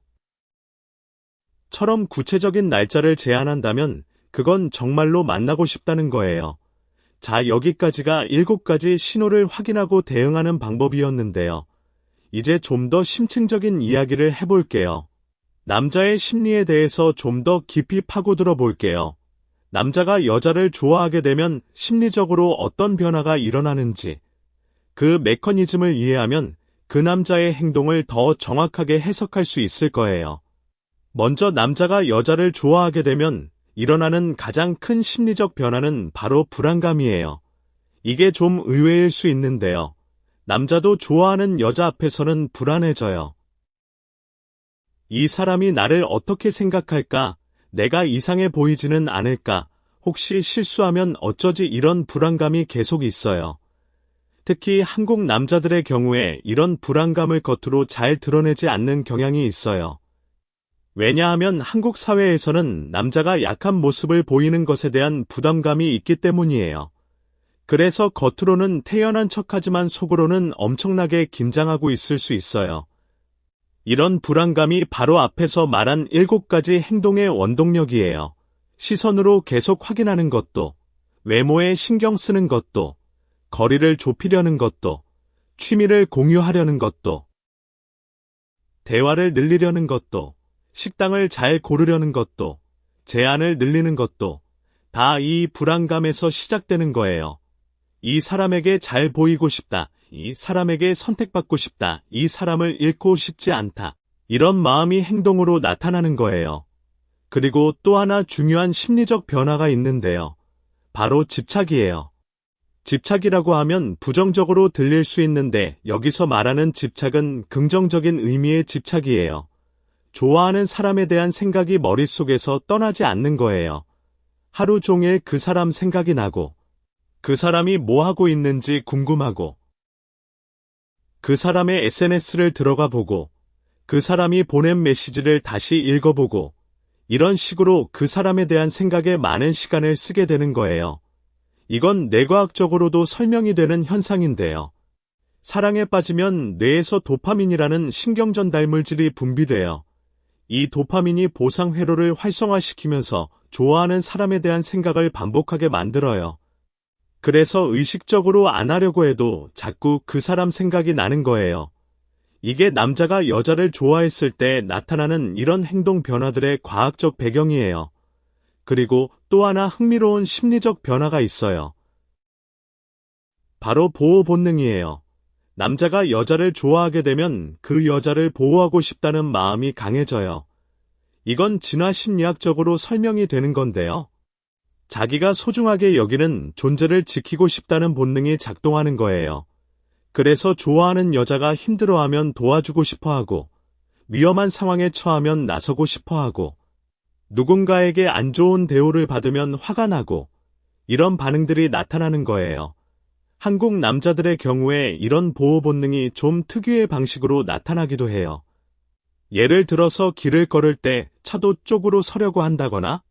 처럼 구체적인 날짜를 제안한다면 그건 정말로 만나고 싶다는 거예요. 자, 여기까지가 7가지 신호를 확인하고 대응하는 방법이었는데요. 이제 좀 더 심층적인 이야기를 해볼게요. 남자의 심리에 대해서 좀 더 깊이 파고들어 볼게요. 남자가 여자를 좋아하게 되면 심리적으로 어떤 변화가 일어나는지, 그 메커니즘을 이해하면 그 남자의 행동을 더 정확하게 해석할 수 있을 거예요. 먼저 남자가 여자를 좋아하게 되면 일어나는 가장 큰 심리적 변화는 바로 불안감이에요. 이게 좀 의외일 수 있는데요. 남자도 좋아하는 여자 앞에서는 불안해져요. 이 사람이 나를 어떻게 생각할까? 내가 이상해 보이지는 않을까? 혹시 실수하면 어쩌지? 이런 불안감이 계속 있어요. 특히 한국 남자들의 경우에 이런 불안감을 겉으로 잘 드러내지 않는 경향이 있어요. 왜냐하면 한국 사회에서는 남자가 약한 모습을 보이는 것에 대한 부담감이 있기 때문이에요. 그래서 겉으로는 태연한 척하지만 속으로는 엄청나게 긴장하고 있을 수 있어요. 이런 불안감이 바로 앞에서 말한 7가지 행동의 원동력이에요. 시선으로 계속 확인하는 것도, 외모에 신경 쓰는 것도, 거리를 좁히려는 것도, 취미를 공유하려는 것도, 대화를 늘리려는 것도, 식당을 잘 고르려는 것도, 제한을 늘리는 것도, 다 이 불안감에서 시작되는 거예요. 이 사람에게 잘 보이고 싶다. 이 사람에게 선택받고 싶다. 이 사람을 잃고 싶지 않다. 이런 마음이 행동으로 나타나는 거예요. 그리고 또 하나 중요한 심리적 변화가 있는데요. 바로 집착이에요. 집착이라고 하면 부정적으로 들릴 수 있는데 여기서 말하는 집착은 긍정적인 의미의 집착이에요. 좋아하는 사람에 대한 생각이 머릿속에서 떠나지 않는 거예요. 하루 종일 그 사람 생각이 나고, 그 사람이 뭐 하고 있는지 궁금하고, 그 사람의 SNS를 들어가 보고, 그 사람이 보낸 메시지를 다시 읽어보고, 이런 식으로 그 사람에 대한 생각에 많은 시간을 쓰게 되는 거예요. 이건 뇌과학적으로도 설명이 되는 현상인데요. 사랑에 빠지면 뇌에서 도파민이라는 신경전달 물질이 분비돼요. 이 도파민이 보상 회로를 활성화시키면서 좋아하는 사람에 대한 생각을 반복하게 만들어요. 그래서 의식적으로 안 하려고 해도 자꾸 그 사람 생각이 나는 거예요. 이게 남자가 여자를 좋아했을 때 나타나는 이런 행동 변화들의 과학적 배경이에요. 그리고 또 하나 흥미로운 심리적 변화가 있어요. 바로 보호 본능이에요. 남자가 여자를 좋아하게 되면 그 여자를 보호하고 싶다는 마음이 강해져요. 이건 진화 심리학적으로 설명이 되는 건데요. 자기가 소중하게 여기는 존재를 지키고 싶다는 본능이 작동하는 거예요. 그래서 좋아하는 여자가 힘들어하면 도와주고 싶어하고, 위험한 상황에 처하면 나서고 싶어하고, 누군가에게 안 좋은 대우를 받으면 화가 나고, 이런 반응들이 나타나는 거예요. 한국 남자들의 경우에 이런 보호 본능이 좀 특유의 방식으로 나타나기도 해요. 예를 들어서 길을 걸을 때 차도 쪽으로 서려고 한다거나,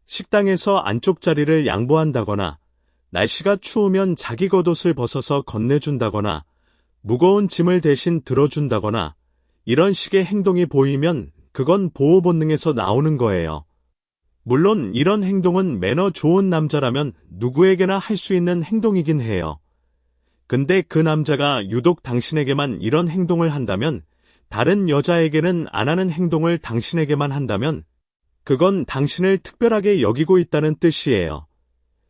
식당에서 안쪽 자리를 양보한다거나, 날씨가 추우면 자기 겉옷을 벗어서 건네준다거나, 무거운 짐을 대신 들어준다거나, 이런 식의 행동이 보이면 그건 보호 본능에서 나오는 거예요. 물론 이런 행동은 매너 좋은 남자라면 누구에게나 할 수 있는 행동이긴 해요. 근데 그 남자가 유독 당신에게만 이런 행동을 한다면, 다른 여자에게는 안 하는 행동을 당신에게만 한다면, 그건 당신을 특별하게 여기고 있다는 뜻이에요.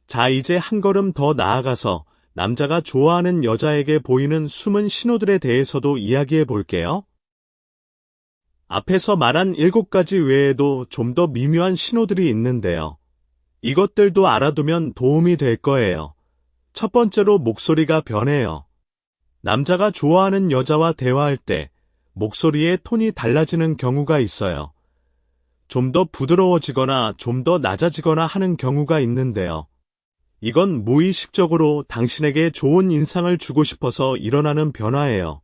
자, 이제 한 걸음 더 나아가서 남자가 좋아하는 여자에게 보이는 숨은 신호들에 대해서도 이야기해 볼게요. 앞에서 말한 7가지 외에도 좀 더 미묘한 신호들이 있는데요. 이것들도 알아두면 도움이 될 거예요. 첫 번째로 목소리가 변해요. 남자가 좋아하는 여자와 대화할 때 목소리의 톤이 달라지는 경우가 있어요. 좀 더 부드러워지거나 좀 더 낮아지거나 하는 경우가 있는데요. 이건 무의식적으로 당신에게 좋은 인상을 주고 싶어서 일어나는 변화예요.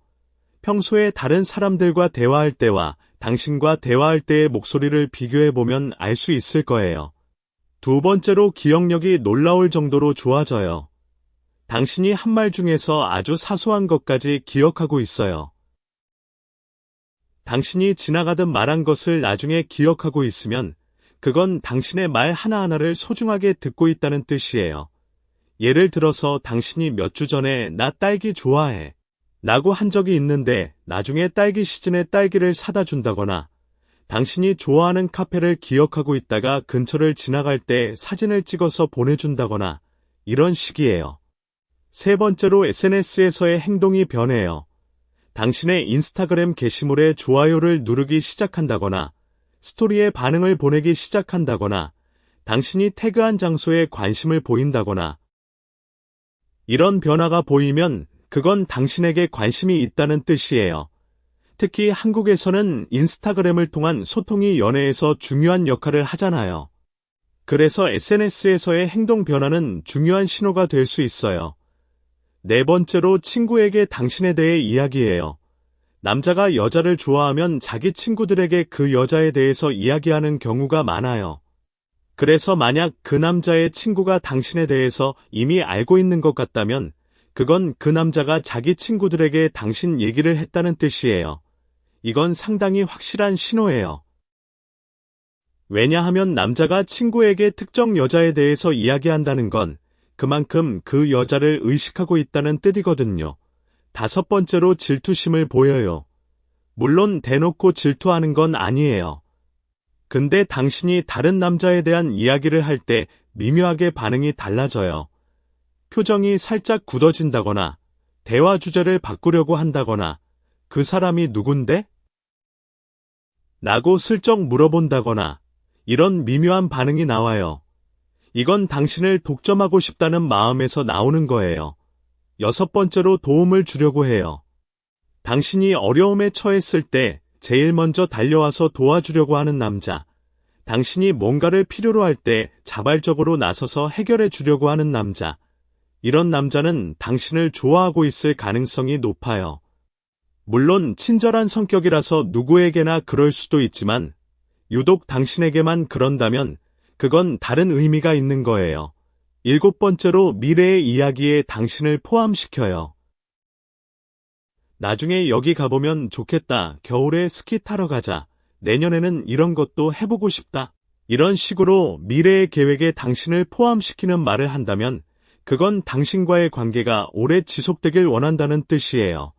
평소에 다른 사람들과 대화할 때와 당신과 대화할 때의 목소리를 비교해보면 알 수 있을 거예요. 두 번째로 기억력이 놀라울 정도로 좋아져요. 당신이 한 말 중에서 아주 사소한 것까지 기억하고 있어요. 당신이 지나가듯 말한 것을 나중에 기억하고 있으면 그건 당신의 말 하나하나를 소중하게 듣고 있다는 뜻이에요. 예를 들어서 당신이 몇 주 전에 나 딸기 좋아해 라고 한 적이 있는데 나중에 딸기 시즌에 딸기를 사다 준다거나, 당신이 좋아하는 카페를 기억하고 있다가 근처를 지나갈 때 사진을 찍어서 보내준다거나, 이런 식이에요. 세 번째로 SNS에서의 행동이 변해요. 당신의 인스타그램 게시물에 좋아요를 누르기 시작한다거나, 스토리에 반응을 보내기 시작한다거나, 당신이 태그한 장소에 관심을 보인다거나, 이런 변화가 보이면 그건 당신에게 관심이 있다는 뜻이에요. 특히 한국에서는 인스타그램을 통한 소통이 연애에서 중요한 역할을 하잖아요. 그래서 SNS에서의 행동 변화는 중요한 신호가 될 수 있어요. 네 번째로 친구에게 당신에 대해 이야기해요. 남자가 여자를 좋아하면 자기 친구들에게 그 여자에 대해서 이야기하는 경우가 많아요. 그래서 만약 그 남자의 친구가 당신에 대해서 이미 알고 있는 것 같다면 그건 그 남자가 자기 친구들에게 당신 얘기를 했다는 뜻이에요. 이건 상당히 확실한 신호예요. 왜냐하면 남자가 친구에게 특정 여자에 대해서 이야기한다는 건 그만큼 그 여자를 의식하고 있다는 뜻이거든요. 다섯 번째로 질투심을 보여요. 물론 대놓고 질투하는 건 아니에요. 근데 당신이 다른 남자에 대한 이야기를 할 때 미묘하게 반응이 달라져요. 표정이 살짝 굳어진다거나, 대화 주제를 바꾸려고 한다거나, 그 사람이 누군데? 라고 슬쩍 물어본다거나, 이런 미묘한 반응이 나와요. 이건 당신을 독점하고 싶다는 마음에서 나오는 거예요. 여섯 번째로 도움을 주려고 해요. 당신이 어려움에 처했을 때 제일 먼저 달려와서 도와주려고 하는 남자. 당신이 뭔가를 필요로 할 때 자발적으로 나서서 해결해 주려고 하는 남자. 이런 남자는 당신을 좋아하고 있을 가능성이 높아요. 물론 친절한 성격이라서 누구에게나 그럴 수도 있지만 유독 당신에게만 그런다면 그건 다른 의미가 있는 거예요. 일곱 번째로 미래의 이야기에 당신을 포함시켜요. 나중에 여기 가보면 좋겠다. 겨울에 스키 타러 가자. 내년에는 이런 것도 해보고 싶다. 이런 식으로 미래의 계획에 당신을 포함시키는 말을 한다면 그건 당신과의 관계가 오래 지속되길 원한다는 뜻이에요.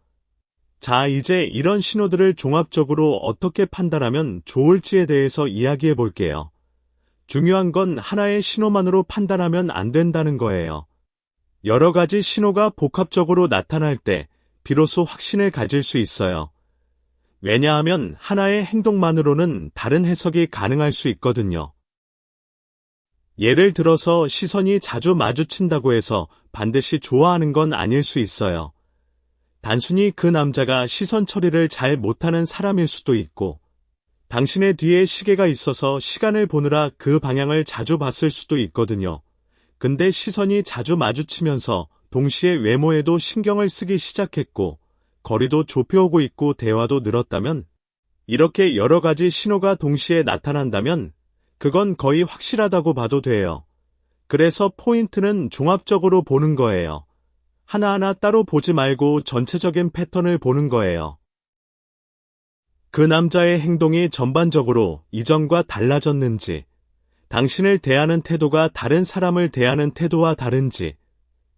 자, 이제 이런 신호들을 종합적으로 어떻게 판단하면 좋을지에 대해서 이야기해 볼게요. 중요한 건 하나의 신호만으로 판단하면 안 된다는 거예요. 여러 가지 신호가 복합적으로 나타날 때 비로소 확신을 가질 수 있어요. 왜냐하면 하나의 행동만으로는 다른 해석이 가능할 수 있거든요. 예를 들어서 시선이 자주 마주친다고 해서 반드시 좋아하는 건 아닐 수 있어요. 단순히 그 남자가 시선 처리를 잘 못하는 사람일 수도 있고, 당신의 뒤에 시계가 있어서 시간을 보느라 그 방향을 자주 봤을 수도 있거든요. 근데 시선이 자주 마주치면서 동시에 외모에도 신경을 쓰기 시작했고, 거리도 좁혀오고 있고 대화도 늘었다면, 이렇게 여러 가지 신호가 동시에 나타난다면, 그건 거의 확실하다고 봐도 돼요. 그래서 포인트는 종합적으로 보는 거예요. 하나하나 따로 보지 말고 전체적인 패턴을 보는 거예요. 그 남자의 행동이 전반적으로 이전과 달라졌는지, 당신을 대하는 태도가 다른 사람을 대하는 태도와 다른지,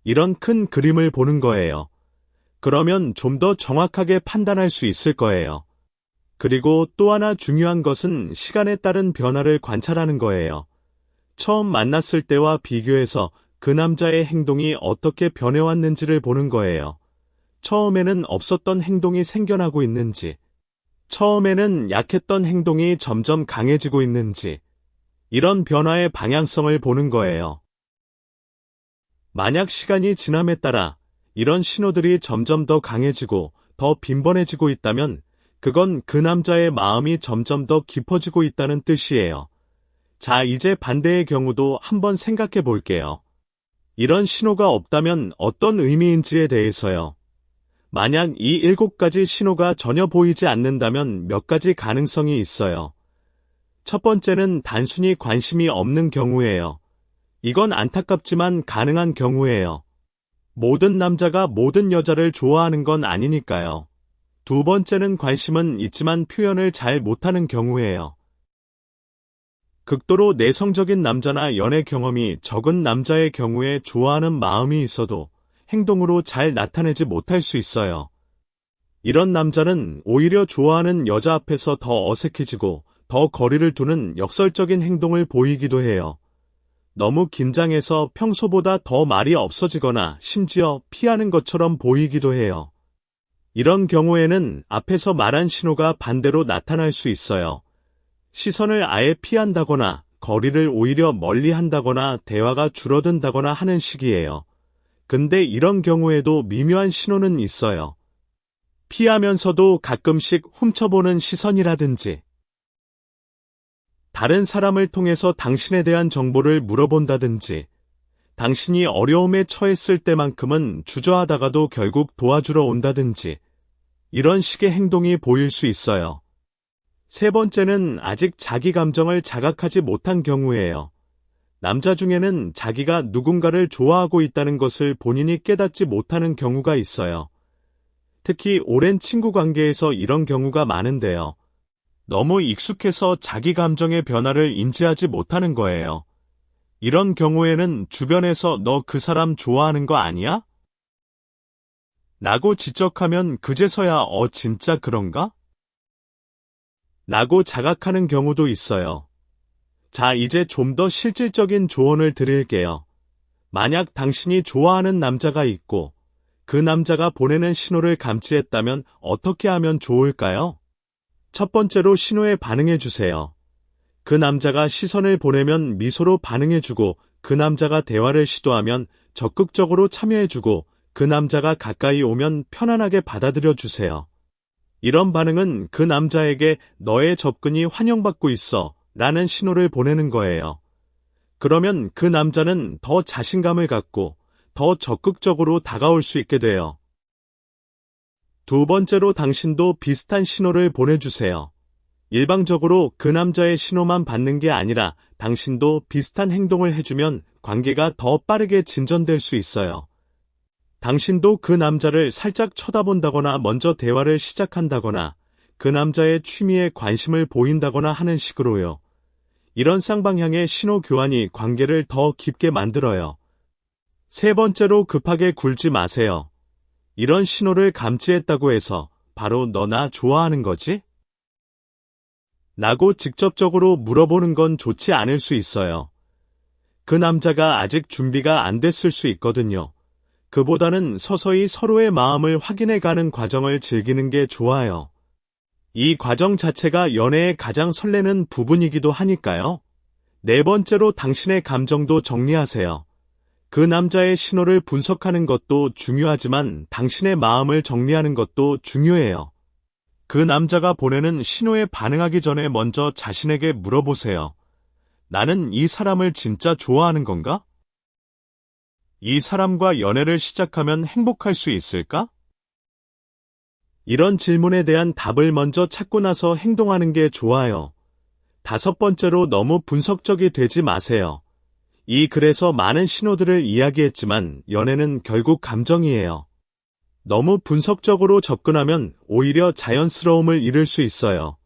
이런 큰 그림을 보는 거예요. 그러면 좀 더 정확하게 판단할 수 있을 거예요. 그리고 또 하나 중요한 것은 시간에 따른 변화를 관찰하는 거예요. 처음 만났을 때와 비교해서 그 남자의 행동이 어떻게 변해왔는지를 보는 거예요. 처음에는 없었던 행동이 생겨나고 있는지, 처음에는 약했던 행동이 점점 강해지고 있는지, 이런 변화의 방향성을 보는 거예요. 만약 시간이 지남에 따라 이런 신호들이 점점 더 강해지고 더 빈번해지고 있다면 그건 그 남자의 마음이 점점 더 깊어지고 있다는 뜻이에요. 자, 이제 반대의 경우도 한번 생각해 볼게요. 이런 신호가 없다면 어떤 의미인지에 대해서요. 만약 이 7가지 신호가 전혀 보이지 않는다면 몇 가지 가능성이 있어요. 첫 번째는 단순히 관심이 없는 경우예요. 이건 안타깝지만 가능한 경우예요. 모든 남자가 모든 여자를 좋아하는 건 아니니까요. 두 번째는 관심은 있지만 표현을 잘 못하는 경우예요. 극도로 내성적인 남자나 연애 경험이 적은 남자의 경우에 좋아하는 마음이 있어도 행동으로 잘 나타내지 못할 수 있어요. 이런 남자는 오히려 좋아하는 여자 앞에서 더 어색해지고 더 거리를 두는 역설적인 행동을 보이기도 해요. 너무 긴장해서 평소보다 더 말이 없어지거나 심지어 피하는 것처럼 보이기도 해요. 이런 경우에는 앞에서 말한 신호가 반대로 나타날 수 있어요. 시선을 아예 피한다거나 거리를 오히려 멀리 한다거나 대화가 줄어든다거나 하는 식이에요. 근데 이런 경우에도 미묘한 신호는 있어요. 피하면서도 가끔씩 훔쳐보는 시선이라든지 다른 사람을 통해서 당신에 대한 정보를 물어본다든지 당신이 어려움에 처했을 때만큼은 주저하다가도 결국 도와주러 온다든지 이런 식의 행동이 보일 수 있어요. 세 번째는 아직 자기 감정을 자각하지 못한 경우예요. 남자 중에는 자기가 누군가를 좋아하고 있다는 것을 본인이 깨닫지 못하는 경우가 있어요. 특히 오랜 친구 관계에서 이런 경우가 많은데요. 너무 익숙해서 자기 감정의 변화를 인지하지 못하는 거예요. 이런 경우에는 주변에서 너 그 사람 좋아하는 거 아니야? 라고 지적하면 그제서야 진짜 그런가? 라고 자각하는 경우도 있어요. 자, 이제 좀 더 실질적인 조언을 드릴게요. 만약 당신이 좋아하는 남자가 있고 그 남자가 보내는 신호를 감지했다면 어떻게 하면 좋을까요? 첫 번째로 신호에 반응해주세요. 그 남자가 시선을 보내면 미소로 반응해주고 그 남자가 대화를 시도하면 적극적으로 참여해주고 그 남자가 가까이 오면 편안하게 받아들여주세요. 이런 반응은 그 남자에게 너의 접근이 환영받고 있어 라는 신호를 보내는 거예요. 그러면 그 남자는 더 자신감을 갖고 더 적극적으로 다가올 수 있게 돼요. 두 번째로 당신도 비슷한 신호를 보내주세요. 일방적으로 그 남자의 신호만 받는 게 아니라 당신도 비슷한 행동을 해주면 관계가 더 빠르게 진전될 수 있어요. 당신도 그 남자를 살짝 쳐다본다거나 먼저 대화를 시작한다거나 그 남자의 취미에 관심을 보인다거나 하는 식으로요. 이런 쌍방향의 신호 교환이 관계를 더 깊게 만들어요. 세 번째로 급하게 굴지 마세요. 이런 신호를 감지했다고 해서 바로 너 나 좋아하는 거지? 라고 직접적으로 물어보는 건 좋지 않을 수 있어요. 그 남자가 아직 준비가 안 됐을 수 있거든요. 그보다는 서서히 서로의 마음을 확인해가는 과정을 즐기는 게 좋아요. 이 과정 자체가 연애의 가장 설레는 부분이기도 하니까요. 네 번째로 당신의 감정도 정리하세요. 그 남자의 신호를 분석하는 것도 중요하지만 당신의 마음을 정리하는 것도 중요해요. 그 남자가 보내는 신호에 반응하기 전에 먼저 자신에게 물어보세요. 나는 이 사람을 진짜 좋아하는 건가? 이 사람과 연애를 시작하면 행복할 수 있을까? 이런 질문에 대한 답을 먼저 찾고 나서 행동하는 게 좋아요. 다섯 번째로 너무 분석적이 되지 마세요. 이 글에서 많은 신호들을 이야기했지만 연애는 결국 감정이에요. 너무 분석적으로 접근하면 오히려 자연스러움을 잃을 수 있어요.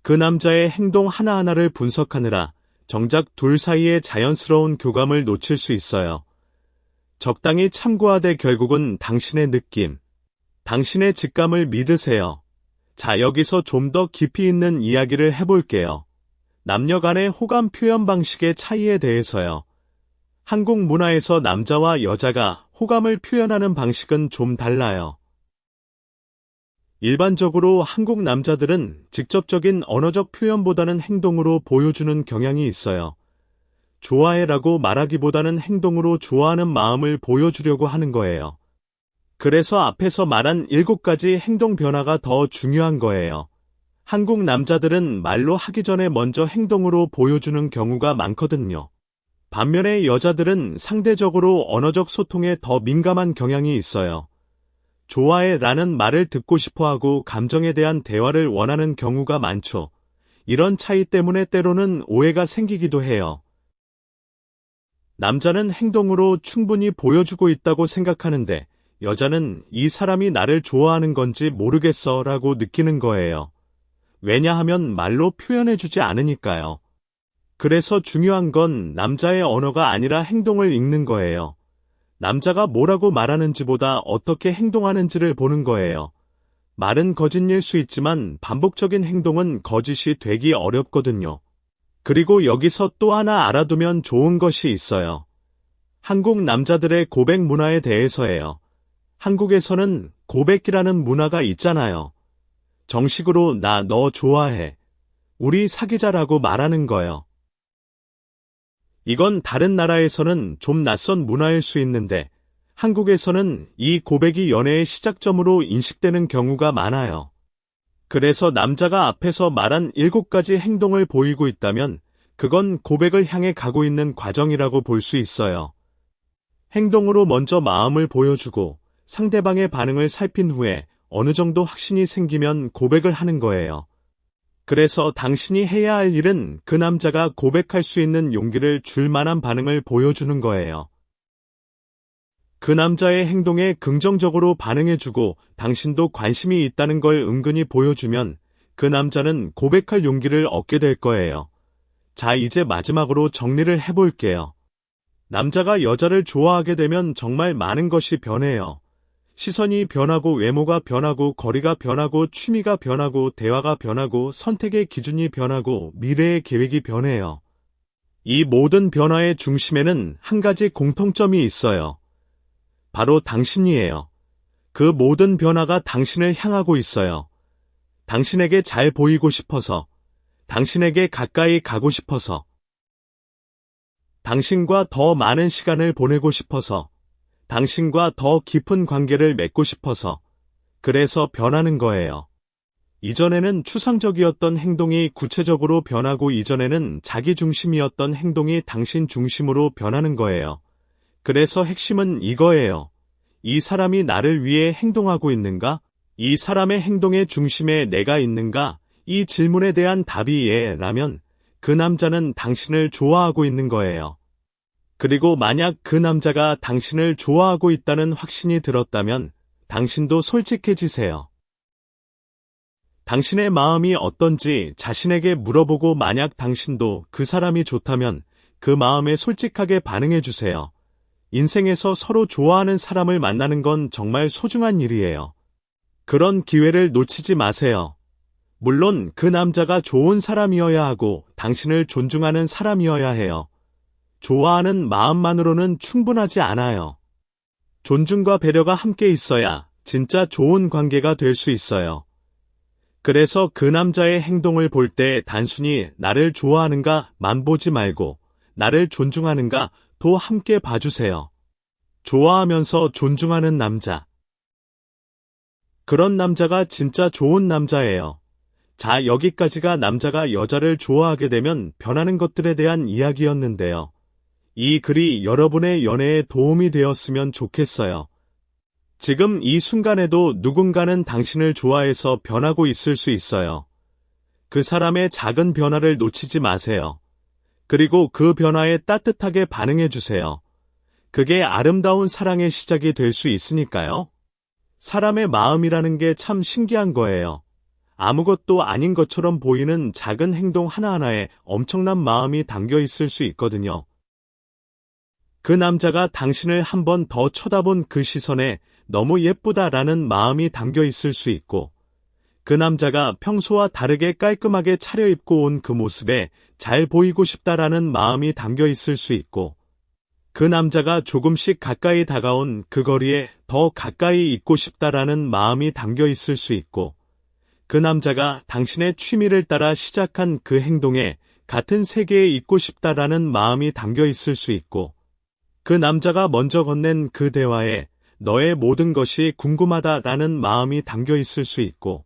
그 남자의 행동 하나하나를 분석하느라 정작 둘 사이의 자연스러운 교감을 놓칠 수 있어요. 적당히 참고하되 결국은 당신의 느낌, 당신의 직감을 믿으세요. 자, 여기서 좀 더 깊이 있는 이야기를 해볼게요. 남녀 간의 호감 표현 방식의 차이에 대해서요. 한국 문화에서 남자와 여자가 호감을 표현하는 방식은 좀 달라요. 일반적으로 한국 남자들은 직접적인 언어적 표현보다는 행동으로 보여주는 경향이 있어요. 좋아해라고 말하기보다는 행동으로 좋아하는 마음을 보여주려고 하는 거예요. 그래서 앞에서 말한 7가지 행동 변화가 더 중요한 거예요. 한국 남자들은 말로 하기 전에 먼저 행동으로 보여주는 경우가 많거든요. 반면에 여자들은 상대적으로 언어적 소통에 더 민감한 경향이 있어요. 좋아해 라는 말을 듣고 싶어하고 감정에 대한 대화를 원하는 경우가 많죠. 이런 차이 때문에 때로는 오해가 생기기도 해요. 남자는 행동으로 충분히 보여주고 있다고 생각하는데 여자는 이 사람이 나를 좋아하는 건지 모르겠어 라고 느끼는 거예요. 왜냐하면 말로 표현해주지 않으니까요. 그래서 중요한 건 남자의 언어가 아니라 행동을 읽는 거예요. 남자가 뭐라고 말하는지보다 어떻게 행동하는지를 보는 거예요. 말은 거짓일 수 있지만 반복적인 행동은 거짓이 되기 어렵거든요. 그리고 여기서 또 하나 알아두면 좋은 것이 있어요. 한국 남자들의 고백 문화에 대해서예요. 한국에서는 고백이라는 문화가 있잖아요. 정식으로 나 너 좋아해. 우리 사귀자라고 말하는 거요. 이건 다른 나라에서는 좀 낯선 문화일 수 있는데 한국에서는 이 고백이 연애의 시작점으로 인식되는 경우가 많아요. 그래서 남자가 앞에서 말한 7가지 행동을 보이고 있다면 그건 고백을 향해 가고 있는 과정이라고 볼 수 있어요. 행동으로 먼저 마음을 보여주고 상대방의 반응을 살핀 후에 어느 정도 확신이 생기면 고백을 하는 거예요. 그래서 당신이 해야 할 일은 그 남자가 고백할 수 있는 용기를 줄 만한 반응을 보여주는 거예요. 그 남자의 행동에 긍정적으로 반응해주고 당신도 관심이 있다는 걸 은근히 보여주면 그 남자는 고백할 용기를 얻게 될 거예요. 자, 이제 마지막으로 정리를 해볼게요. 남자가 여자를 좋아하게 되면 정말 많은 것이 변해요. 시선이 변하고 외모가 변하고 거리가 변하고 취미가 변하고 대화가 변하고 선택의 기준이 변하고 미래의 계획이 변해요. 이 모든 변화의 중심에는 한 가지 공통점이 있어요. 바로 당신이에요. 그 모든 변화가 당신을 향하고 있어요. 당신에게 잘 보이고 싶어서, 당신에게 가까이 가고 싶어서, 당신과 더 많은 시간을 보내고 싶어서, 당신과 더 깊은 관계를 맺고 싶어서, 그래서 변하는 거예요. 이전에는 추상적이었던 행동이 구체적으로 변하고 이전에는 자기 중심이었던 행동이 당신 중심으로 변하는 거예요. 그래서 핵심은 이거예요. 이 사람이 나를 위해 행동하고 있는가? 이 사람의 행동의 중심에 내가 있는가? 이 질문에 대한 답이 예라면 그 남자는 당신을 좋아하고 있는 거예요. 그리고 만약 그 남자가 당신을 좋아하고 있다는 확신이 들었다면 당신도 솔직해지세요. 당신의 마음이 어떤지 자신에게 물어보고 만약 당신도 그 사람이 좋다면 그 마음에 솔직하게 반응해주세요. 인생에서 서로 좋아하는 사람을 만나는 건 정말 소중한 일이에요. 그런 기회를 놓치지 마세요. 물론 그 남자가 좋은 사람이어야 하고 당신을 존중하는 사람이어야 해요. 좋아하는 마음만으로는 충분하지 않아요. 존중과 배려가 함께 있어야 진짜 좋은 관계가 될 수 있어요. 그래서 그 남자의 행동을 볼 때 단순히 나를 좋아하는가만 보지 말고 나를 존중하는가 도 함께 봐주세요. 좋아하면서 존중하는 남자. 그런 남자가 진짜 좋은 남자예요. 자, 여기까지가 남자가 여자를 좋아하게 되면 변하는 것들에 대한 이야기였는데요. 이 글이 여러분의 연애에 도움이 되었으면 좋겠어요. 지금 이 순간에도 누군가는 당신을 좋아해서 변하고 있을 수 있어요. 그 사람의 작은 변화를 놓치지 마세요. 그리고 그 변화에 따뜻하게 반응해 주세요. 그게 아름다운 사랑의 시작이 될 수 있으니까요. 사람의 마음이라는 게 참 신기한 거예요. 아무것도 아닌 것처럼 보이는 작은 행동 하나하나에 엄청난 마음이 담겨 있을 수 있거든요. 그 남자가 당신을 한 번 더 쳐다본 그 시선에 너무 예쁘다라는 마음이 담겨 있을 수 있고, 그 남자가 평소와 다르게 깔끔하게 차려입고 온 그 모습에 잘 보이고 싶다라는 마음이 담겨 있을 수 있고, 그 남자가 조금씩 가까이 다가온 그 거리에 더 가까이 있고 싶다라는 마음이 담겨 있을 수 있고, 그 남자가 당신의 취미를 따라 시작한 그 행동에 같은 세계에 있고 싶다라는 마음이 담겨 있을 수 있고, 그 남자가 먼저 건넨 그 대화에 너의 모든 것이 궁금하다라는 마음이 담겨 있을 수 있고,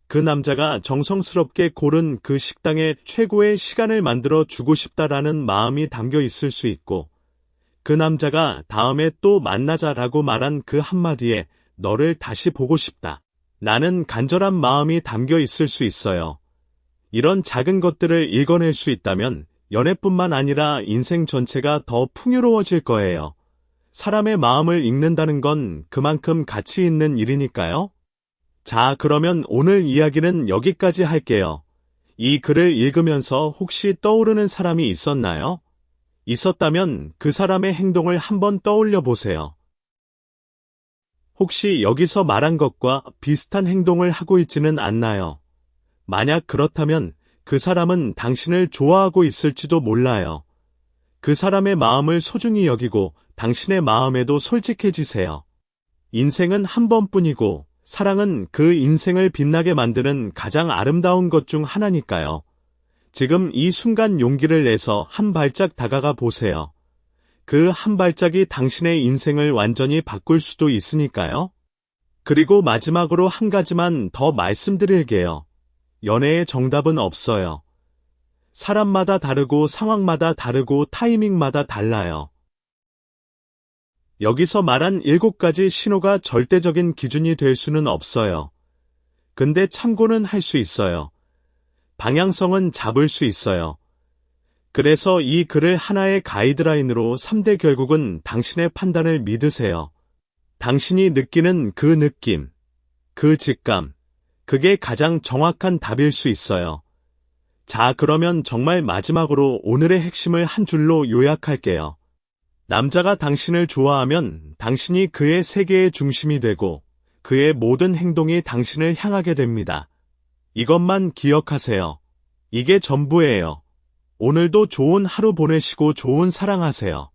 그 남자가 정성스럽게 고른 그 식당에 최고의 시간을 만들어 주고 싶다라는 마음이 담겨 있을 수 있고, 그 남자가 다음에 또 만나자라고 말한 그 한마디에 너를 다시 보고 싶다. 나는 간절한 마음이 담겨 있을 수 있어요. 이런 작은 것들을 읽어낼 수 있다면 연애뿐만 아니라 인생 전체가 더 풍요로워질 거예요. 사람의 마음을 읽는다는 건 그만큼 가치 있는 일이니까요. 자, 그러면 오늘 이야기는 여기까지 할게요. 이 글을 읽으면서 혹시 떠오르는 사람이 있었나요? 있었다면 그 사람의 행동을 한번 떠올려 보세요. 혹시 여기서 말한 것과 비슷한 행동을 하고 있지는 않나요? 만약 그렇다면 그 사람은 당신을 좋아하고 있을지도 몰라요. 그 사람의 마음을 소중히 여기고 당신의 마음에도 솔직해지세요. 인생은 한 번뿐이고 사랑은 그 인생을 빛나게 만드는 가장 아름다운 것 중 하나니까요. 지금 이 순간 용기를 내서 한 발짝 다가가 보세요. 그 한 발짝이 당신의 인생을 완전히 바꿀 수도 있으니까요. 그리고 마지막으로 한 가지만 더 말씀드릴게요. 연애의 정답은 없어요. 사람마다 다르고 상황마다 다르고 타이밍마다 달라요. 여기서 말한 7가지 신호가 절대적인 기준이 될 수는 없어요. 근데 참고는 할 수 있어요. 방향성은 잡을 수 있어요. 그래서 이 글을 하나의 가이드라인으로 3대 결국은 당신의 판단을 믿으세요. 당신이 느끼는 그 느낌, 그 직감, 그게 가장 정확한 답일 수 있어요. 자, 그러면 정말 마지막으로 오늘의 핵심을 한 줄로 요약할게요. 남자가 당신을 좋아하면 당신이 그의 세계의 중심이 되고 그의 모든 행동이 당신을 향하게 됩니다. 이것만 기억하세요. 이게 전부예요. 오늘도 좋은 하루 보내시고 좋은 사랑하세요.